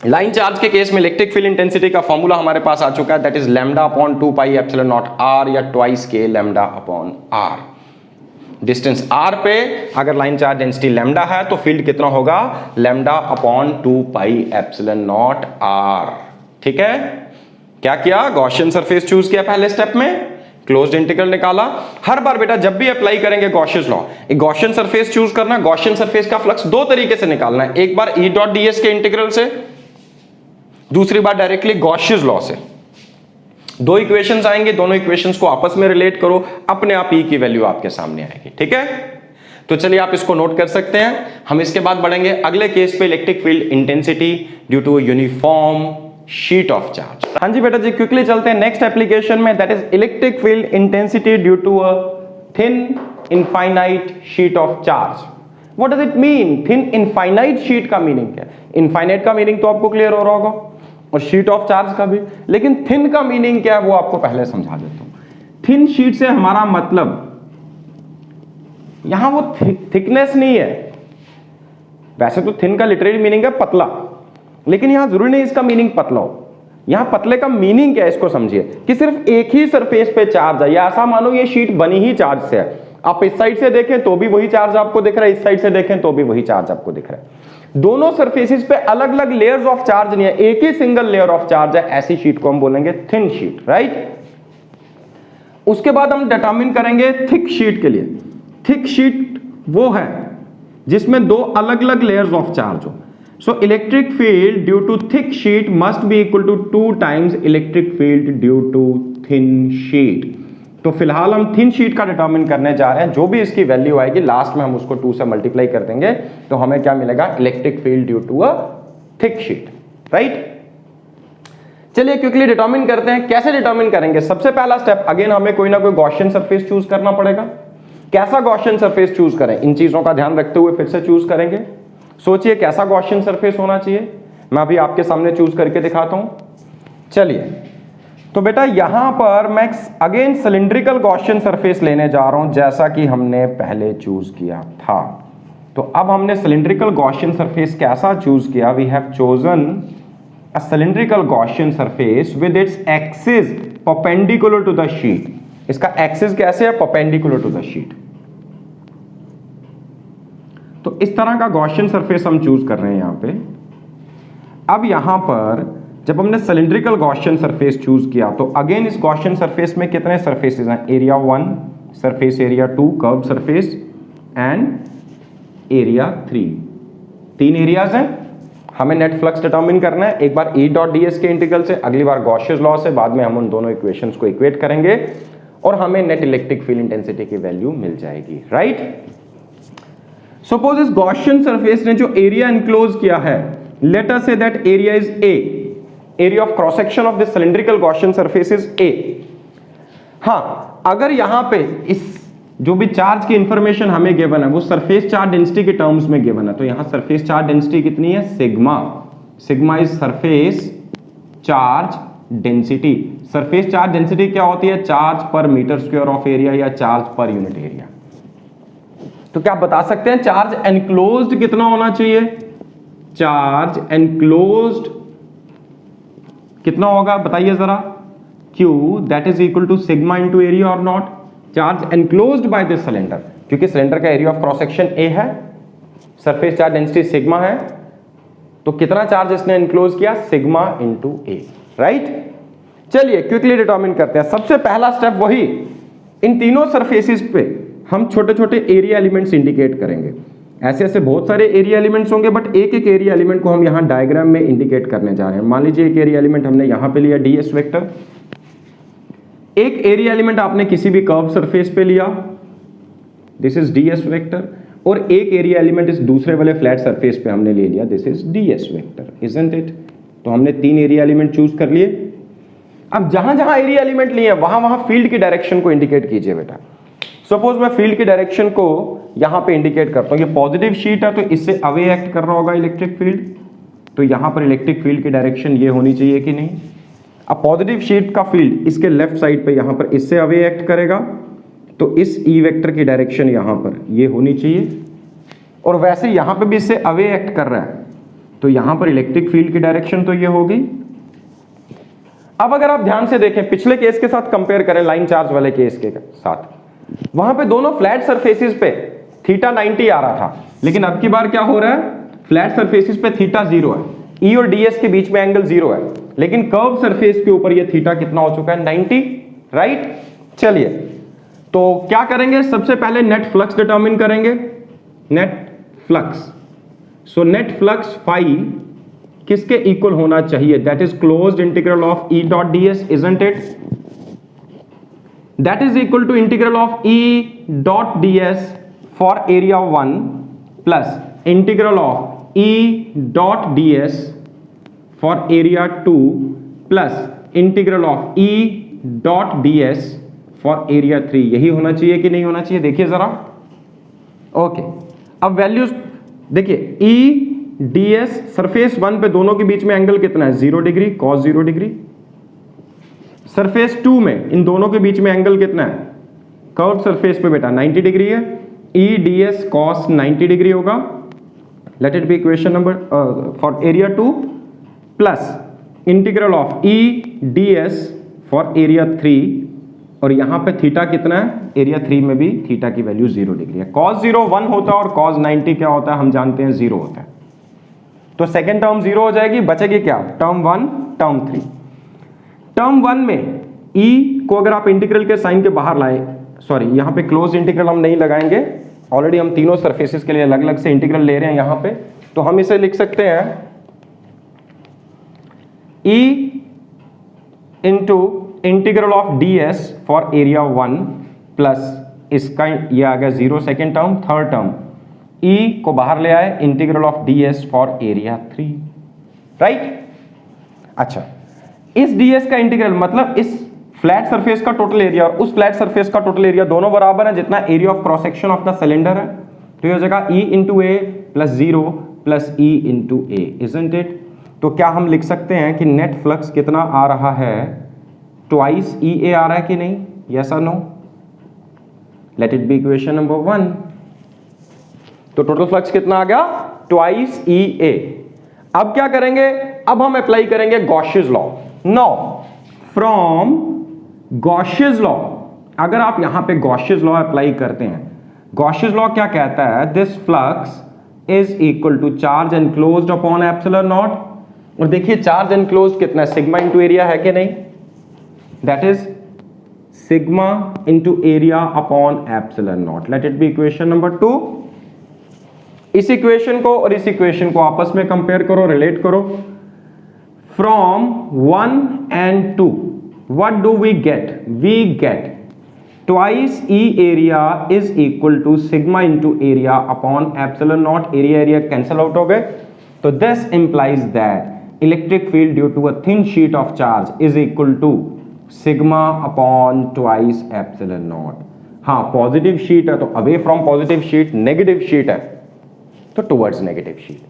लाइन चार्ज के केस में इलेक्ट्रिक फील्ड इंटेंसिटी का फॉर्मूला हमारे पास आ चुका है, that is lambda upon 2 pi epsilon naught R या ट्वाइस के lambda upon R। Distance R पे अगर लाइन चार्ज डेंसिटी लैम्डा है तो फील्ड कितना होगा? Lambda upon 2 pi epsilon naught R। ठीक है? क्या किया? गॉसियन सरफेस चूज किया पहले स्टेप में, क्लोज्ड इंटीग्रल निकाला। हर बार बेटा जब भी अप्लाई करेंगे गॉसियन लॉ, एक गॉसियन सरफेस चूज करना, गॉसियन सरफेस का फ्लक्स दो तरीके से निकालना है, एक बार E.ds के इंटीग्रल से, दूसरी बार डायरेक्टली गॉसियन लॉ से। दो इक्वेशंस आएंगे, दोनों इक्वेशंस को आपस में रिलेट करो, अपने आप E की वैल्यू आपके सामने आएगी। ठीक है? तो चलिए आप इसको नोट कर सकते हैं। हम इसके बाद बढ़ेंगे अगले केस पे, electric field intensity due to uniform sheet of charge. हाँ जी बेटा जी, क्विकली चलते हैं नेक्स्ट एप्लीकेशन में, that is electric field intensity due to a thin infinite sheet of charge. What does it mean? Thin infinite sheet का मीनिंग क्या है? इनफाइनाइट का मीनिंग तो आपको क्लियर हो रहा होगा, और शीट ऑफ चार्ज का भी। लेकिन थिन का मीनिंग क्या है वो आपको पहले समझा देता हूं। थिन शीट से हमारा मतलब यहां वो थिकनेस नहीं है, वैसे तो थिन का लिटरली मीनिंग है पतला, लेकिन यहां जरूरी नहीं इसका मीनिंग पतला हो। यहां पतले का मीनिंग क्या है इसको समझिए कि सिर्फ एक ही सरफेस पे चार्ज है, या ऐसा मानो ये शीट बनी ही चार्ज से है। आप इस साइड से देखें तो भी वही चार्ज आपको दिख रहा है, इस साइड से देखें तो भी वही चार्ज आपको दिख रहा है। दोनों सरफेसेस पे अलग अलग लेयर्स ऑफ चार्ज नहीं है, एक ही सिंगल लेयर ऑफ चार्ज है। ऐसी शीट को हम बोलेंगे थिन शीट, राइट। उसके बाद हम डिटरमिन करेंगे थिक शीट के लिए। थिक शीट वो है जिसमें दो अलग अलग लेयर्स ऑफ चार्ज हो। So electric field due to thick sheet must be equal to 2 times electric field due to thin sheet. तो फिलहाल हम थिन शीट का डिटरमिन करने जा रहे हैं। जो भी इसकी वैल्यू आएगी लास्ट में हम उसको 2 से मल्टीप्लाई कर देंगे, तो हमें क्या मिलेगा, electric field due to a thick sheet, right. चलिए क्विकली डिटरमिन करते हैं। कैसे डिटरमिन करेंगे? सबसे पहला स्टेप, अगेन हमें कोई ना कोई गॉसियन सरफेस चूज करना पड़ेगा। कैसा गॉसियन सरफेस चूज करें, इन चीजों का ध्यान रखते हुए फिर से चूज करेंगे। सोचिए कैसा गॉसियन सरफेस होना चाहिए, मैं अभी आपके सामने चूज करके दिखाता हूं। चलिए, तो बेटा यहां पर मैं अगेन सिलिंड्रिकल गॉसियन सरफेस लेने जा रहा हूं, जैसा कि हमने पहले चूज किया था। तो अब हमने सिलिंड्रिकल गॉसियन सरफेस कैसा चूज किया? We have chosen a cylindrical Gaussian surface with its axis perpendicular to the sheet. इसका एक्सिस कैसे है? Perpendicular to the sheet. तो इस तरह का गॉसियन सरफेस हम चूज कर रहे हैं यहां पे। अब यहां पर जब हमने सिलिंड्रिकल गॉसियन सरफेस चूज किया, तो अगेन इस गॉसियन सरफेस में कितने सरफेसेस हैं? Area 1, surface area 2, curve surface, and area 3। 3 areas हैं। हमें नेट फ्लक्स डिटरमिन करना है, एक बार E.ds के इंटीग्रल से, अगली बार गॉसियस लॉ से, बाद में हम उन दोनों इक्वेशंस को इक्वेट करेंगे और हमें नेट इलेक्ट्रिक फील्ड इंटेंसिटी की वैल्यू मिल जाएगी, राइट। सपोज इस गॉसियन सरफेस ने जो एरिया एनक्लोज किया है, let us say that area is A, area of cross section of this cylindrical Gaussian surface is A। हां, अगर यहां पे इस जो भी चार्ज की इंफॉर्मेशन हमें गिवन है वो सरफेस चार्ज डेंसिटी के टर्म्स में गिवन है, तो यहां सरफेस चार्ज डेंसिटी कितनी है? Sigma. Sigma is surface charge density. Surface charge density क्या होती है? चार्ज पर मीटर स्क्वायर ऑफ एरिया या चार्ज पर यूनिट एरिया। तो क्या आप बता सकते हैं चार्ज एनक्लोज्ड कितना होना चाहिए? चार्ज एनक्लोज्ड कितना होगा बताइए जरा? Q that is equal to sigma into area or not? Charge enclosed by this cylinder, क्योंकि सिलेंडर का area of cross section A है, सरफेस चार्ज डेंसिटी सिग्मा है, तो कितना चार्ज इसने एनक्लोज किया? Sigma into A, right. चलिए क्विकली डिटरमिन करते हैं। सबसे पहला स्टेप वही, इन तीनों सरफेसेस पे हम छोटे छोटे एरिया एलिमेंट्स इंडिकेट करेंगे। ऐसे ऐसे बहुत सारे एरिया एलिमेंट्स होंगे, बट एक एक एरिया एलिमेंट को हम यहां डायग्राम में इंडिकेट करने जा रहे हैं। मान लीजिए एक एरिया एलिमेंट हमने यहां पे लिया ds वेक्टर, एक एरिया एलिमेंट आपने किसी भी कर्व सरफेस पे लिया, दिस इज ds वेक्टर, और एक एरिया एलिमेंट इस दूसरे वाले फ्लैट सरफेस पे हमने ले लिया, this is ds vector, isn't it. तो हमने 3 एरिया एलिमेंट चूज कर लिए। अब जहां जहां एरिया एलिमेंट लिए वहां वहां फील्ड की डायरेक्शन को इंडिकेट कीजिए बेटा। सपोज मैं फील्ड की डायरेक्शन को यहां पे इंडिकेट करता हूं, ये पॉजिटिव शीट है तो इससे अवे एक्ट कर रहा होगा इलेक्ट्रिक फील्ड, तो यहां पर इलेक्ट्रिक फील्ड की डायरेक्शन ये होनी चाहिए कि नहीं? अब पॉजिटिव शीट का फील्ड इसके लेफ्ट साइड पे यहां पर इससे अवे एक्ट करेगा, तो इस E वेक्टर की डायरेक्शन यहां पर ये होनी चाहिए, और वैसे यहां पर भी इससे अवे एक्ट कर रहा है, तो यहां पर इलेक्ट्रिक फील्ड की डायरेक्शन तो ये होगी। अब अगर आप ध्यान से देखें, पिछले केस के साथ कंपेयर करें, लाइन चार्ज वाले केस के साथ, वहां पे दोनों फ्लैट सरफेसेस पे थीटा 90 आ रहा था, लेकिन अब की बार क्या हो रहा है? फ्लैट सरफेसेस पे थीटा 0 है, E और ds के बीच में एंगल 0 है, लेकिन कर्व सरफेस के ऊपर ये थीटा कितना हो चुका है? 90, राइट। चलिए तो क्या करेंगे? सबसे पहले नेट फ्लक्स डिटरमिन करेंगे, net flux. So net flux phi किसके इक्वल होना चाहिए? That is closed integral of E.ds, isn't it? That is equal to integral of E.ds for area 1 plus integral of E.ds for area 2 plus integral of E.ds for area 3। यही होना चाहिए कि नहीं होना चाहिए? देखिए जरा। ओके, अब वैल्यूज देखिए, ds सरफेस 1 पे दोनों के बीच में एंगल कितना है 0 डिग्री cos 0 डिग्री। सरफेस 2 में इन दोनों के बीच में एंगल कितना है कर्व सरफेस पे बेटा 90 डिग्री है, e ds cos 90 डिग्री होगा। Late it be equation number for area 2 plus integral of e ds for area 3, और यहां पे थीटा कितना है एरिया 3 में भी थीटा की वैल्यू 0 डिग्री है। cos 0 1 होता है और cos 90 क्या होता है हम जानते हैं 0 होता है। तो सेकेंड टर्म 0 हो जाएगी, बचेगी क्या टर्म 1 टर्म 3। टर्म 1 में e को अगर आप इंटीग्रल के साइन के बाहर लाए, सॉरी यहां पे क्लोज इंटीग्रल हम नहीं लगाएंगे, ऑलरेडी हम तीनों सरफेसेस के लिए अलग अलग से इंटीग्रल ले रहे हैं यहां पे, तो हम इसे लिख सकते हैं e into integral of ds for area 1 plus इसका ये आ गया 0 second term. Third term e को बाहर ले आए integral of ds for area 3, right. अच्छा, इस ds का इंटीग्रल मतलब इस फ्लैट सरफेस का टोटल एरिया और उस फ्लैट सरफेस का टोटल एरिया दोनों बराबर है जितना area of cross section of the cylinder है। तो ये हो जाएगा e into A plus 0 plus e into A, isn't it. तो क्या हम लिख सकते हैं कि नेट फ्लक्स कितना आ रहा है ट्वाइस ई ए आ रहा है कि नहीं, यस और no. Let it be equation number 1। तो टोटल फ्लक्स कितना आ गया ट्वाइस ई ए। अब क्या करेंगे, अब हम अप्लाई करेंगे गॉसियस law. Now from Gauss's law, अगर आप यहां पे गॉसियस लॉ अप्लाई करते हैं, गॉसियस लॉ क्या कहता है, this flux is equal to charge enclosed upon epsilon naught. और देखिए चार्ज एनक्लोज्ड कितना है सिग्मा इंटू एरिया है कि नहीं, that is sigma into area upon epsilon naught. Let it be equation number 2। इस इक्वेशन को और इस इक्वेशन को आपस में कंपेयर करो, रिलेट करो। From 1 and 2 what do we get, we get twice e area is equal to sigma into area upon epsilon naught। area cancel out हो गए, तो this implies that electric field due to a thin sheet of charge is equal to sigma upon twice epsilon naught। हाँ पॉजिटिव शीट है तो away from positive sheet, negative sheet है तो टुवर्ड्स नेगेटिव शीट।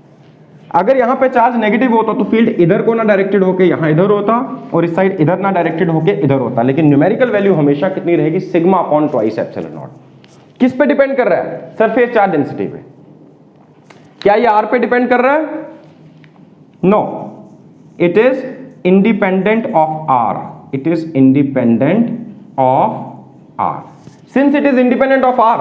अगर यहां पे चार्ज नेगेटिव होता तो फील्ड इधर को ना डायरेक्टेड होके यहां इधर होता और इस साइड इधर ना डायरेक्टेड होके इधर होता, लेकिन न्यूमेरिकल वैल्यू हमेशा कितनी रहेगी sigma upon twice epsilon not. किस पे डिपेंड कर रहा है, सरफेस चार्ज डेंसिटी पे। क्या ये आर पे डिपेंड कर रहा है, no, it is independent of R, it is independent of R. Since it is independent of R,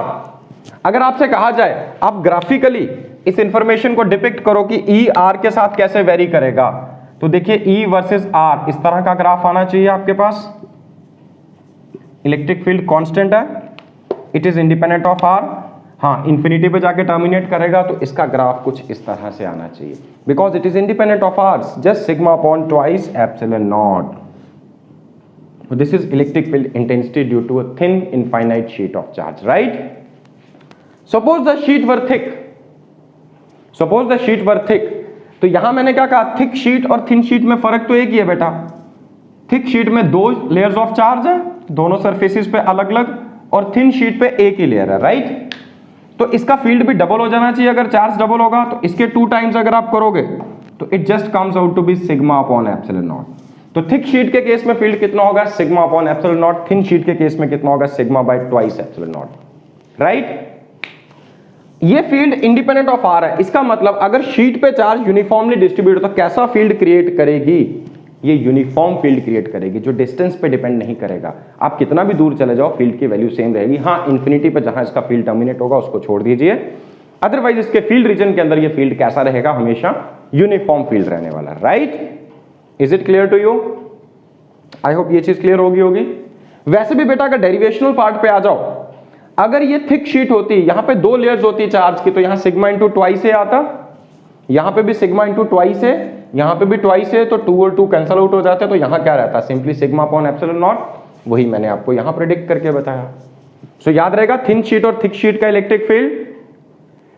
अगर आपसे कहा जाए आप ग्राफिकली इस इंफॉर्मेशन को डिपिक्ट करो कि ई आर के साथ कैसे वेरी करेगा, तो देखिए ई वर्सेस आर इस तरह का ग्राफ आना चाहिए आपके पास। इलेक्ट्रिक फील्ड कांस्टेंट है, it is independent of R, हाँ इंफिनिटी पे जाके टर्मिनेट करेगा तो इसका ग्राफ कुछ इस तरह से आना चाहिए, because it is independent of R, just sigma upon twice epsilon naught. This is electric field intensity due to a thin infinite sheet of charge, right. Suppose the sheet were thick, suppose the sheet were thick, तो यहां मैंने क्या कहा, थिक शीट और थिन शीट में फर्क तो एक ही है बेटा। थिक शीट में 2 लेयर्स ऑफ चार्ज है, दोनों सरफेसेस पे अलग अलग, और थिन शीट पे एक ही लेयर है, राइट। तो इसका फील्ड भी डबल हो जाना चाहिए, अगर चार्ज डबल होगा तो इसके 2 टाइम्स अगर आप करोगे तो it just comes out to be sigma upon epsilon naught. तो थिक शीट के केस में फील्ड कितना होगा sigma upon epsilon naught, thin sheet के केस में कितना होगा sigma by twice epsilon naught, right. ये फील्ड इंडिपेंडेंट ऑफ आर है, इसका मतलब अगर शीट पे चार्ज यूनिफॉर्मली डिस्ट्रीब्यूट तो कैसा फील्ड क्रिएट करेगी, ये यूनिफॉर्म फील्ड क्रिएट करेगी जो डिस्टेंस पे डिपेंड नहीं करेगा। आप कितना भी दूर चले जाओ फील्ड की वैल्यू सेम रहेगी, हाँ इंफिनिटी पे जहां इसका फील्ड टर्मिनेट होगा उसको छोड़ दीजिए, अदरवाइज इसके फील्ड रीजन के अंदर ये फील्ड कैसा रहेगा, हमेशा यूनिफॉर्म फील्ड रहने वाला, right. Is it clear to you, I hope ये चीज क्लियर होगी। वैसे भी बेटा अगर डेरिवेशनल पार्ट पे आ जाओ, अगर ये थिक शीट होती, यहां पे 2 लेयर्स होती चार्ज की, तो यहां सिग्मा इंटू ट्वाइस ए आता, यहां पे भी सिग्मा इंटू ट्वाइस ए, यहां पे भी ट्वाइस ए, तो 2 और 2 कैंसल आउट हो जाते हैं, तो यहां क्या रहता है simply sigma upon epsilon not. वही मैंने आपको यहां प्रेडिक्ट करके बताया। सो याद रहेगा थिन शीट और थिक शीट का इलेक्ट्रिक फील्ड।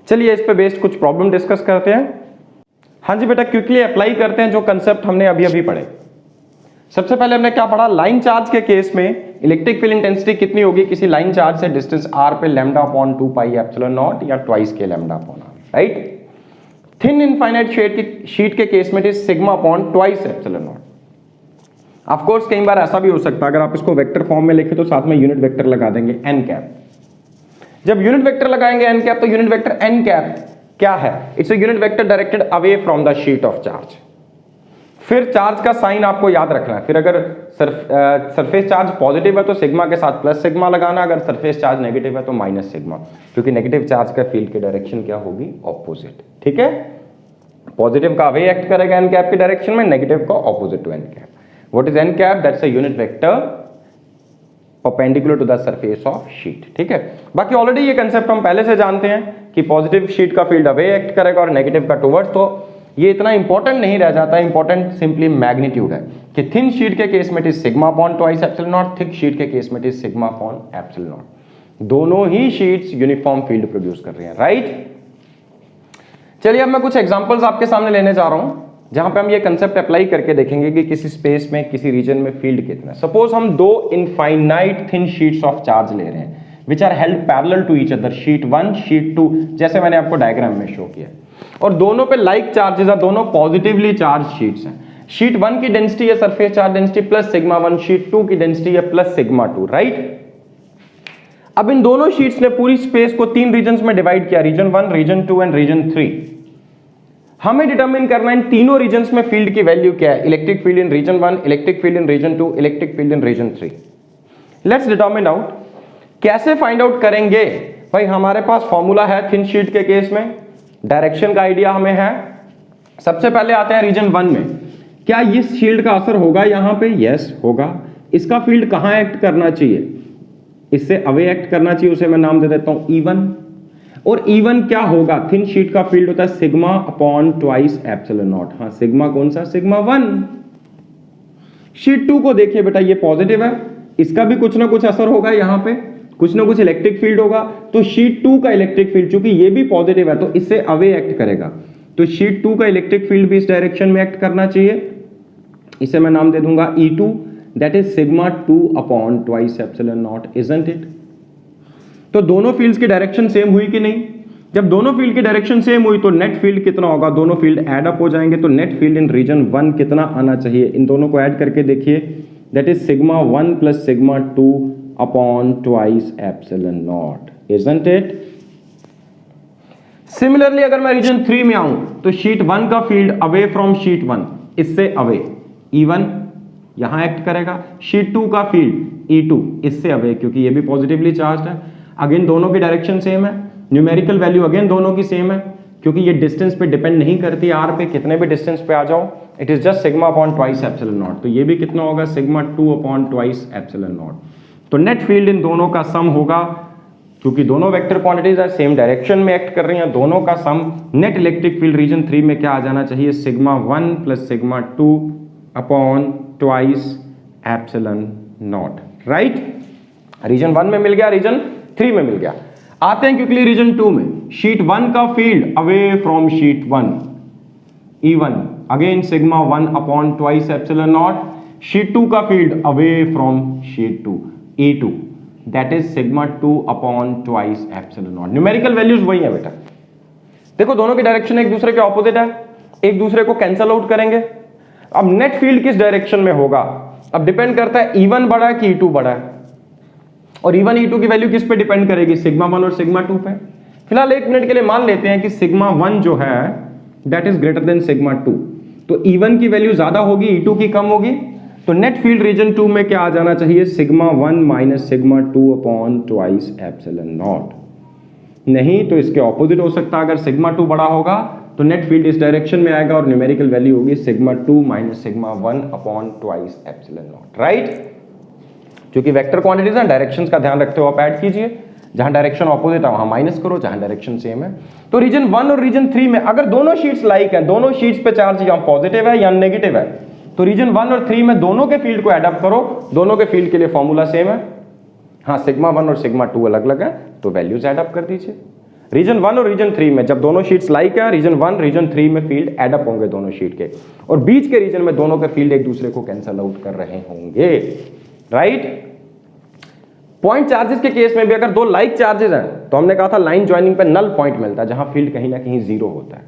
चलिए इस पे बेस्ड कुछ प्रॉब्लम डिस्कस करते हैं। हाँ जी बेटा, क्विकली अप्लाई करते हैं जो कंसेप्ट हमने अभी अभी पढ़े। सबसे पहले हमने क्या पढ़ा, लाइन चार्ज के केस में इलेक्ट्रिक फील्ड इंटेंसिटी कितनी होगी किसी लाइन चार्ज से डिस्टेंस r पे lambda upon 2 pi epsilon not या ट्वाइस के lambda upon r, right. Thin infinite sheet के केस में it is sigma upon twice epsilon not. Of course कई बार ऐसा भी हो सकता है, अगर आप इसको वेक्टर फॉर्म में लिखे तो साथ में यूनिट वेक्टर लगा देंगे एन कैप। जब यूनिट वेक्टर लगाएंगे एन कैप, तो यूनिट वेक्टर एन कैप क्या है? It's a unit vector directed away from the sheet of charge. फिर चार्ज का साइन आपको याद रखना है। फिर अगर सरफेस चार्ज पॉजिटिव है तो सिग्मा के साथ प्लस सिग्मा लगाना, अगर सरफेस चार्ज नेगेटिव है तो माइनस सिग्मा, क्योंकि नेगेटिव चार्ज का फील्ड की डायरेक्शन क्या होगी? ऑपोजिट। ठीक है, पॉजिटिव का अवे एक्ट करेगा एन कैप की डायरेक्शन में, नेगेटिव का opposite to n cap. What is n cap? That's a unit vector perpendicular to the surface of sheet. ठीक है, बाकी ऑलरेडी ये कंसेप्ट हम पहले से जानते हैं कि पॉजिटिव शीट का फील्ड अवे एक्ट करेगा और नेगेटिव का टुवर्ड्स, तो ये इतना इंपॉर्टेंट नहीं रह जाता है। इंपॉर्टेंट सिंपली मैग्नीट्यूड है कि थिन शीट के केस में it is sigma upon twice epsilon not, thick sheet के केस में it is sigma upon epsilon not. दोनों ही शीट्स यूनिफॉर्म फील्ड प्रोड्यूस कर रही हैं, राइट? चलिए अब मैं कुछ एग्जांपल्स आपके सामने लेने जा रहा हूं जहां पे हम ये कंसेप्ट अप्लाई करके देखेंगे कि किसी स्पेस में, किसी रीजन में फील्ड कितना है। सपोज हम दो infinite thin sheets of charge ले रहे हैं which are held parallel to each other, sheet 1 sheet 2, जैसे मैंने आपको डायग्राम में शो किया, और दोनों पे लाइक चार्जेस है, दोनों पॉजिटिवली चार्ज शीट्स हैं। शीट 1 की डेंसिटी है surface charge density plus sigma 1, sheet 2 की डेंसिटी है प्लस सिग्मा 2, राइट? अब इन दोनों शीट्स ने पूरी स्पेस को 3 रीजन्स में डिवाइड किया, रीजन 1, रीजन 2 एंड रीजन 3। हमें डिटरमिन करना है इन तीनों रीजन्स में फील्ड की वैल्यू क्या है। Electric field in region 1, electric field in region 2, electric field in region 3। Let's determine out. कैसे फाइंड आउट करेंगे? भाई हमारे पास फॉर्मूला है थिन शीट के केस में, डायरेक्शन का आइडिया हमें है। सबसे पहले आते हैं रीजन 1 में। क्या इस शील्ड का असर होगा यहां पे? यस होगा। इसका फील्ड कहां एक्ट करना चाहिए? इससे अवे एक्ट करना चाहिए, उसे मैं नाम दे देता हूं E1। और E1 क्या होगा? थिन शीट का फील्ड होता है sigma upon twice epsilon not. हाँ, सिग्मा कौन सा? सिग्मा 1। शीट 2 को देखिए बेटा, ये पॉजिटिव है, इसका भी कुछ ना कुछ असर होगा, यहां पे कुछ ना कुछ इलेक्ट्रिक फील्ड होगा। तो शीट 2 का इलेक्ट्रिक फील्ड, चूंकि ये भी पॉजिटिव है तो इससे अवे एक्ट करेगा, तो शीट 2 का इलेक्ट्रिक फील्ड भी इस डायरेक्शन में एक्ट करना चाहिए। इसे मैं नाम दे दूंगा E2, that is sigma 2 upon twice epsilon not, isn't it? तो दोनों फील्ड्स की डायरेक्शन सेम हुई कि नहीं? जब दोनों फील्ड की डायरेक्शन सेम हुई तो नेट फील्ड कितना होगा? दोनों फील्ड ऐड अप हो जाएंगे, तो नेट फील्ड इन रीजन 1 कितना आना चाहिए? इन दोनों को ऐड करके देखिए, that is sigma 1 plus sigma 2 upon twice epsilon not, isn't it? Similarly अगर मैं रीजन 3 में आऊं तो शीट 1 का फील्ड अवे फ्रॉम शीट 1, इससे अवे E1 यहां एक्ट करेगा। शीट 2 का फील्ड E2 इससे अवे, क्योंकि ये भी पॉजिटिवली चार्ज्ड है। अगेन दोनों की डायरेक्शन सेम है, न्यूमेरिकल वैल्यू अगेन दोनों की सेम है, क्योंकि ये डिस्टेंस पे डिपेंड नहीं करती, आर पे कितने भी डिस्टेंस पे आ जाओ, it is just sigma upon twice epsilon naught. तो ये भी कितना होगा? Sigma 2 upon twice epsilon naught. तो नेट फील्ड इन दोनों का सम होगा, क्योंकि दोनों वेक्टर क्वांटिटीज है, सेम डायरेक्शन में एक्ट कर रही हैं, दोनों का sum net electric field region 3 में क्या आ जाना चाहिए? Sigma 1 plus sigma 2 upon twice epsilon naught, right? Region 1 में मिल गया, रीजन 3 में मिल गया। आते हैं क्विकली रीजन 2 में। शीट 1 का field away from sheet 1, E1 again sigma 1 upon twice epsilon not. Sheet 2 का field away from sheet 2, E2 that is sigma 2 upon twice epsilon not. Numerical values वही है बेटा। देखो दोनों की डायरेक्शन एक दूसरे के ऑपोजिट है, एक दूसरे को कैंसल आउट करेंगे। अब नेट फील्ड किस डायरेक्शन में होगा? अब डिपेंड करता है E1 बड़ा है कि E2 बड़ा है, और E1 E2 की वैल्यू किस पे डिपेंड करेगी? सिग्मा 1 और सिग्मा 2 पे। फिलहाल 1 मिनट के लिए मान लेते हैं कि सिग्मा 1 जो है that is greater than sigma 2, तो E1 की वैल्यू ज्यादा होगी, E2 की कम होगी। तो नेट फील्ड रीजन 2 में क्या आ जाना चाहिए? Sigma 1 minus sigma 2 upon twice epsilon not. नहीं तो इसके ऑपोजिट हो सकता है, अगर सिग्मा 2 बड़ा होगा तो नेट फील्ड इस डायरेक्शन में आएगा और न्यूमेरिकल वैल्यू होगी sigma 2 minus sigma 1 upon twice epsilon naught, right? क्योंकि वेक्टर क्वांटिटीज हैं, डायरेक्शंस का ध्यान रखते हो आप ऐड कीजिए, जहां डायरेक्शन ऑपोजिट है वहां माइनस करो, जहां डायरेक्शन सेम है। तो रीजन 1 और रीजन 3 में अगर दोनों शीट्स लाइक है, दोनों शीट्स पे चार्ज या पॉजिटिव है या नेगेटिव है, तो रीजन 1 और 3 में दोनों के फील्ड को एड अप करो, दोनों के फील्ड के लिए फॉर्मूला सेम है। हाँ, सिग्मा 1 और सिग्मा 2 अलग अलग है, तो वैल्यूज एड अप कर दीजिए। रीजन 1 और रीजन 3 में जब दोनों शीट्स लाइक है, रीजन 1 रीजन 3 में फील्ड एड अप होंगे दोनों शीट के, और बीच के रीजन में दोनों के फील्ड एक दूसरे को कैंसल आउट कर रहे होंगे, राइट? पॉइंट चार्जेस के केस में भी अगर दो लाइक चार्जेस हैं तो हमने कहा था लाइन ज्वाइनिंग पे नल पॉइंट मिलता है, जहां फील्ड कहीं ना कहीं जीरो होता है।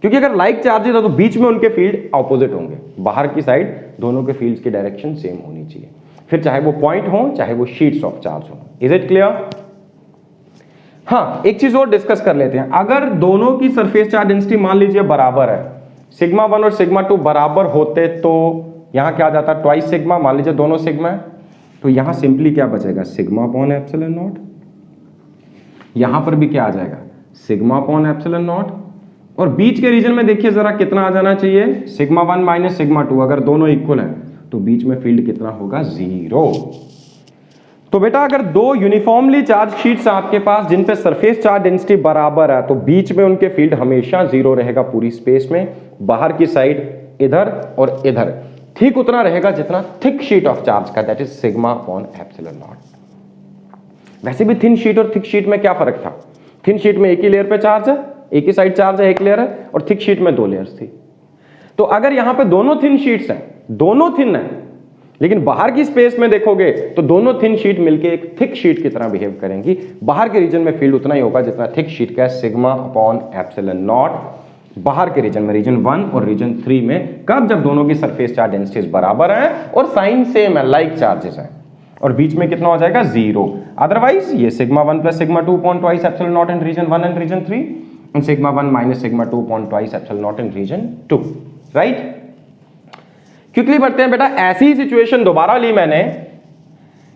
क्योंकि अगर लाइक चार्जेस है तो बीच में उनके फील्ड ऑपोजिट होंगे, बाहर की साइड दोनों के फील्ड्स की डायरेक्शन सेम होनी चाहिए, फिर चाहे वो पॉइंट हो चाहे वो शीट्स ऑफ चार्ज हो। Is it clear? हाँ, एक चीज और डिस्कस कर लेते हैं। अगर दोनों की सरफेस चार्ज डेंसिटी मान लीजिए बराबर है, सिग्मा 1 और सिग्मा 2 बराबर होते तो यहां क्या आ जाता, ट्वाइस सिग्मा। मान लीजिए दोनों सिग्मा है तो यहां सिंपली क्या बचेगा, सिग्मा अपॉन एप्सिलॉन नॉट। यहां पर भी क्या आ जाएगा, सिग्मा अपॉन एप्सिलॉन नॉट। और बीच के रीजन में देखिए जरा कितना आ जाना चाहिए, सिग्मा 1 माइनस सिग्मा 2। अगर दोनों इक्वल है तो बीच में फील्ड कितना होगा, 0। तो बेटा अगर दो यूनिफॉर्मली चार्ज शीट्स आपके पास जिन पे सरफेस चार्ज डेंसिटी बराबर है तो बीच में उनके फील्ड हमेशा 0 रहेगा पूरी स्पेस में। बाहर की साइड इधर और इधर ठीक उतना रहेगा जितना थिक शीट ऑफ चार्ज का, that is sigma upon epsilon not. वैसे भी थिन शीट और थिक शीट में क्या फर्क था, थिन शीट में एक ही लेयर पे चार्ज है, एक ही साइड चार्ज है, एक लेयर है, और थिक शीट में 2 लेयर्स थी। तो अगर यहां पे दोनों थिन शीट्स हैं, दोनों थिन है, लेकिन बाहर की स्पेस में देखोगे तो दोनों थिन शीट मिलके एक थिक शीट की तरह बिहेव करेंगी। बाहर के रीजन में फील्ड उतना ही होगा जितना थिक शीट का, सिग्मा अपॉन एप्सिलॉन नॉट। बाहर के रीजन में, रीजन 1 और रीजन 3 में, कब, जब दोनों की सरफेस चार्ज डेंसिटीज बराबर हैं और साइन सेम है, लाइक चार्जेस हैं, और बीच में कितना हो जाएगा, 0। अदरवाइज ये sigma 1 plus sigma 2 upon twice epsilon naught in region 1 and region 3, and sigma 1 minus sigma 2 upon twice epsilon naught in region 2, right? Quickly बढ़ते हैं बेटा। ऐसी सिचुएशन दोबारा ली मैंने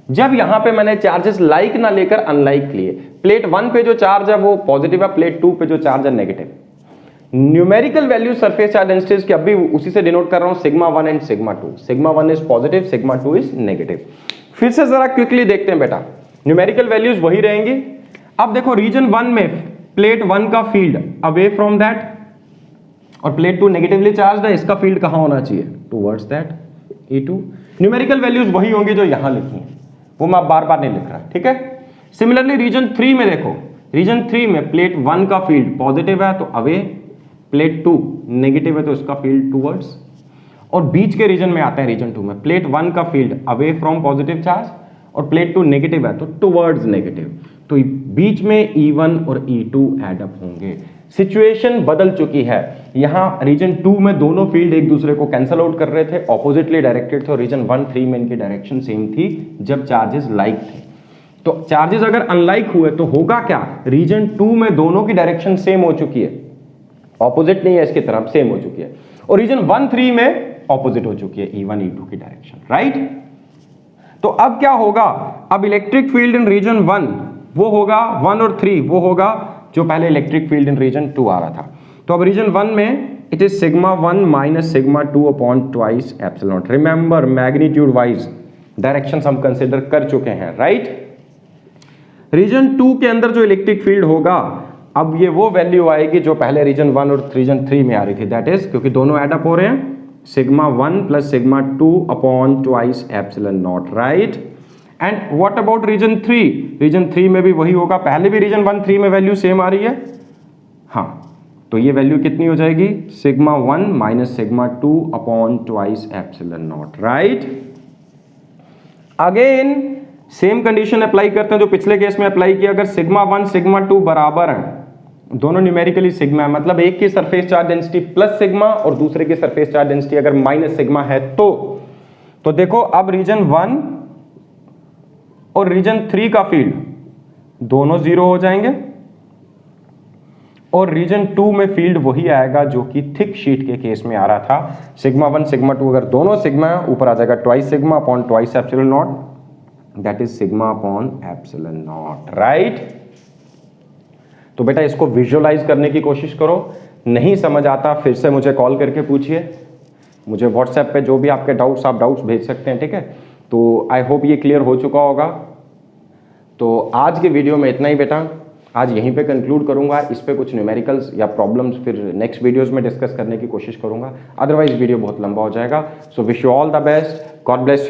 जब यहां पे मैंने चार्जेस लाइक ना लेकर अनलाइक लिए। प्लेट 1 पे जो चार्ज है वो पॉजिटिव है, प्लेट 2 पे जो चार्ज है negative. Numerical value surface charge densities की अभी उसी से डिनोट कर रहा हूं, sigma 1 and sigma 2। Sigma 1 is positive, sigma 2 is negative. फिर से जरा क्विकली देखते हैं बेटा, न्यूमेरिकल वैल्यूज वही रहेंगी। अब देखो रीजन 1 में प्लेट 1 का फील्ड अवे फ्रॉम दैट और प्लेट 2 नेगेटिवली चार्ज्ड है, इसका फील्ड कहां होना चाहिए, towards that, E2। Numerical values वही होंगी जो यहां लिखी हैं, वो मैं बार बार नहीं लिख रहा, ठीक है। सिमिलरली रीजन 3 में देखो, रीजन 3 में प्लेट 1 का फील्ड पॉजिटिव है तो अवे, प्लेट 2 नेगेटिव है तो इसका फील्ड टुवर्ड्स। और बीच के रीजन में आते हैं, रीजन 2 में प्लेट 1 का field away from positive charge और प्लेट 2 नेगेटिव है तो टुवर्ड्स नेगेटिव, तो बीच में E1 और E2 एड अप होंगे। सिचुएशन बदल चुकी है, यहां रीजन 2 में दोनों फील्ड एक दूसरे को कैंसल आउट कर रहे थे, ऑपोजिटली डायरेक्टेड थे, और रीजन 1, 3 में इनकी डायरेक्शन सेम थी जब चार्जेस लाइक थे। तो चार्जेस अगर अनलाइक हुए तो होगा क्या, रीजन 2 में दोनों की डायरेक्शन सेम हो चुकी है, ऑपोजिट नहीं है इसकी तरफ, सेम हो चुकी है, और रीजन 1, 3 में ऑपोजिट हो चुकी है, E1, E2 की डायरेक्शन, राइट। तो अब क्या होगा, अब इलेक्ट्रिक फील्ड इन रीजन 1 वो होगा 1 और 3 वो होगा जो पहले इलेक्ट्रिक फील्ड इन रीजन 2 आ रहा था। तो अब रीजन 1 में it is sigma 1 minus sigma 2 upon twice epsilon not. Remember magnitude wise directions हम कंसीडर कर चुके हैं, राइट। रीजन 2 के अंदर जो इलेक्ट्रिक फील्ड होगा, अब ये वो वैल्यू आएगी जो पहले रीजन 1 और रीजन 3 में आ रही थी, दैट इज, क्योंकि दोनों एड अप हो रहे हैं, sigma 1 plus sigma 2 upon twice epsilon naught, right. And what about region 3, region 3 में भी वही होगा, पहले भी रीजन 1, 3 में वैल्यू सेम आ रही है, हाँ, तो ये वैल्यू कितनी हो जाएगी, sigma 1 minus sigma 2 upon twice epsilon naught, right. Again same condition apply करते हैं जो पिछले केस में अप्लाई किया। अगर सिग्मा 1 सिग्मा 2 बराबर है, दोनों न्यूमेरिकली सिग्मा है, मतलब एक की surface charge density plus sigma और दूसरे की सरफेस चार्ज डेंसिटी अगर माइनस सिग्मा है तो देखो अब रीजन 1 और रीजन 3 का फील्ड दोनों 0 हो जाएंगे, और रीजन 2 में फील्ड वही आएगा जो कि थिक शीट के केस में आ रहा था। सिग्मा 1 सिग्मा 2 अगर दोनों सिग्मा है, ऊपर आ जाएगा twice sigma upon twice epsilon not, that is sigma upon epsilon naught, right. तो बेटा इसको विजुअलाइज करने की कोशिश करो, नहीं समझ आता फिर से मुझे कॉल करके पूछिए, मुझे व्हाट्सएप पे जो भी आपके डाउट्स, आप डाउट्स भेज सकते हैं, ठीक है। तो आई होप ये क्लियर हो चुका होगा। तो आज के वीडियो में इतना ही बेटा, आज यहीं पे कंक्लूड करूंगा। इस पे कुछ न्यूमेरिकल्स या प्रॉब्लम्स फिर नेक्स्ट वीडियोस में डिस्कस करने की कोशिश करूंगा, अदरवाइज वीडियो बहुत लंबा हो जाएगा। So wish you all the best, God bless you.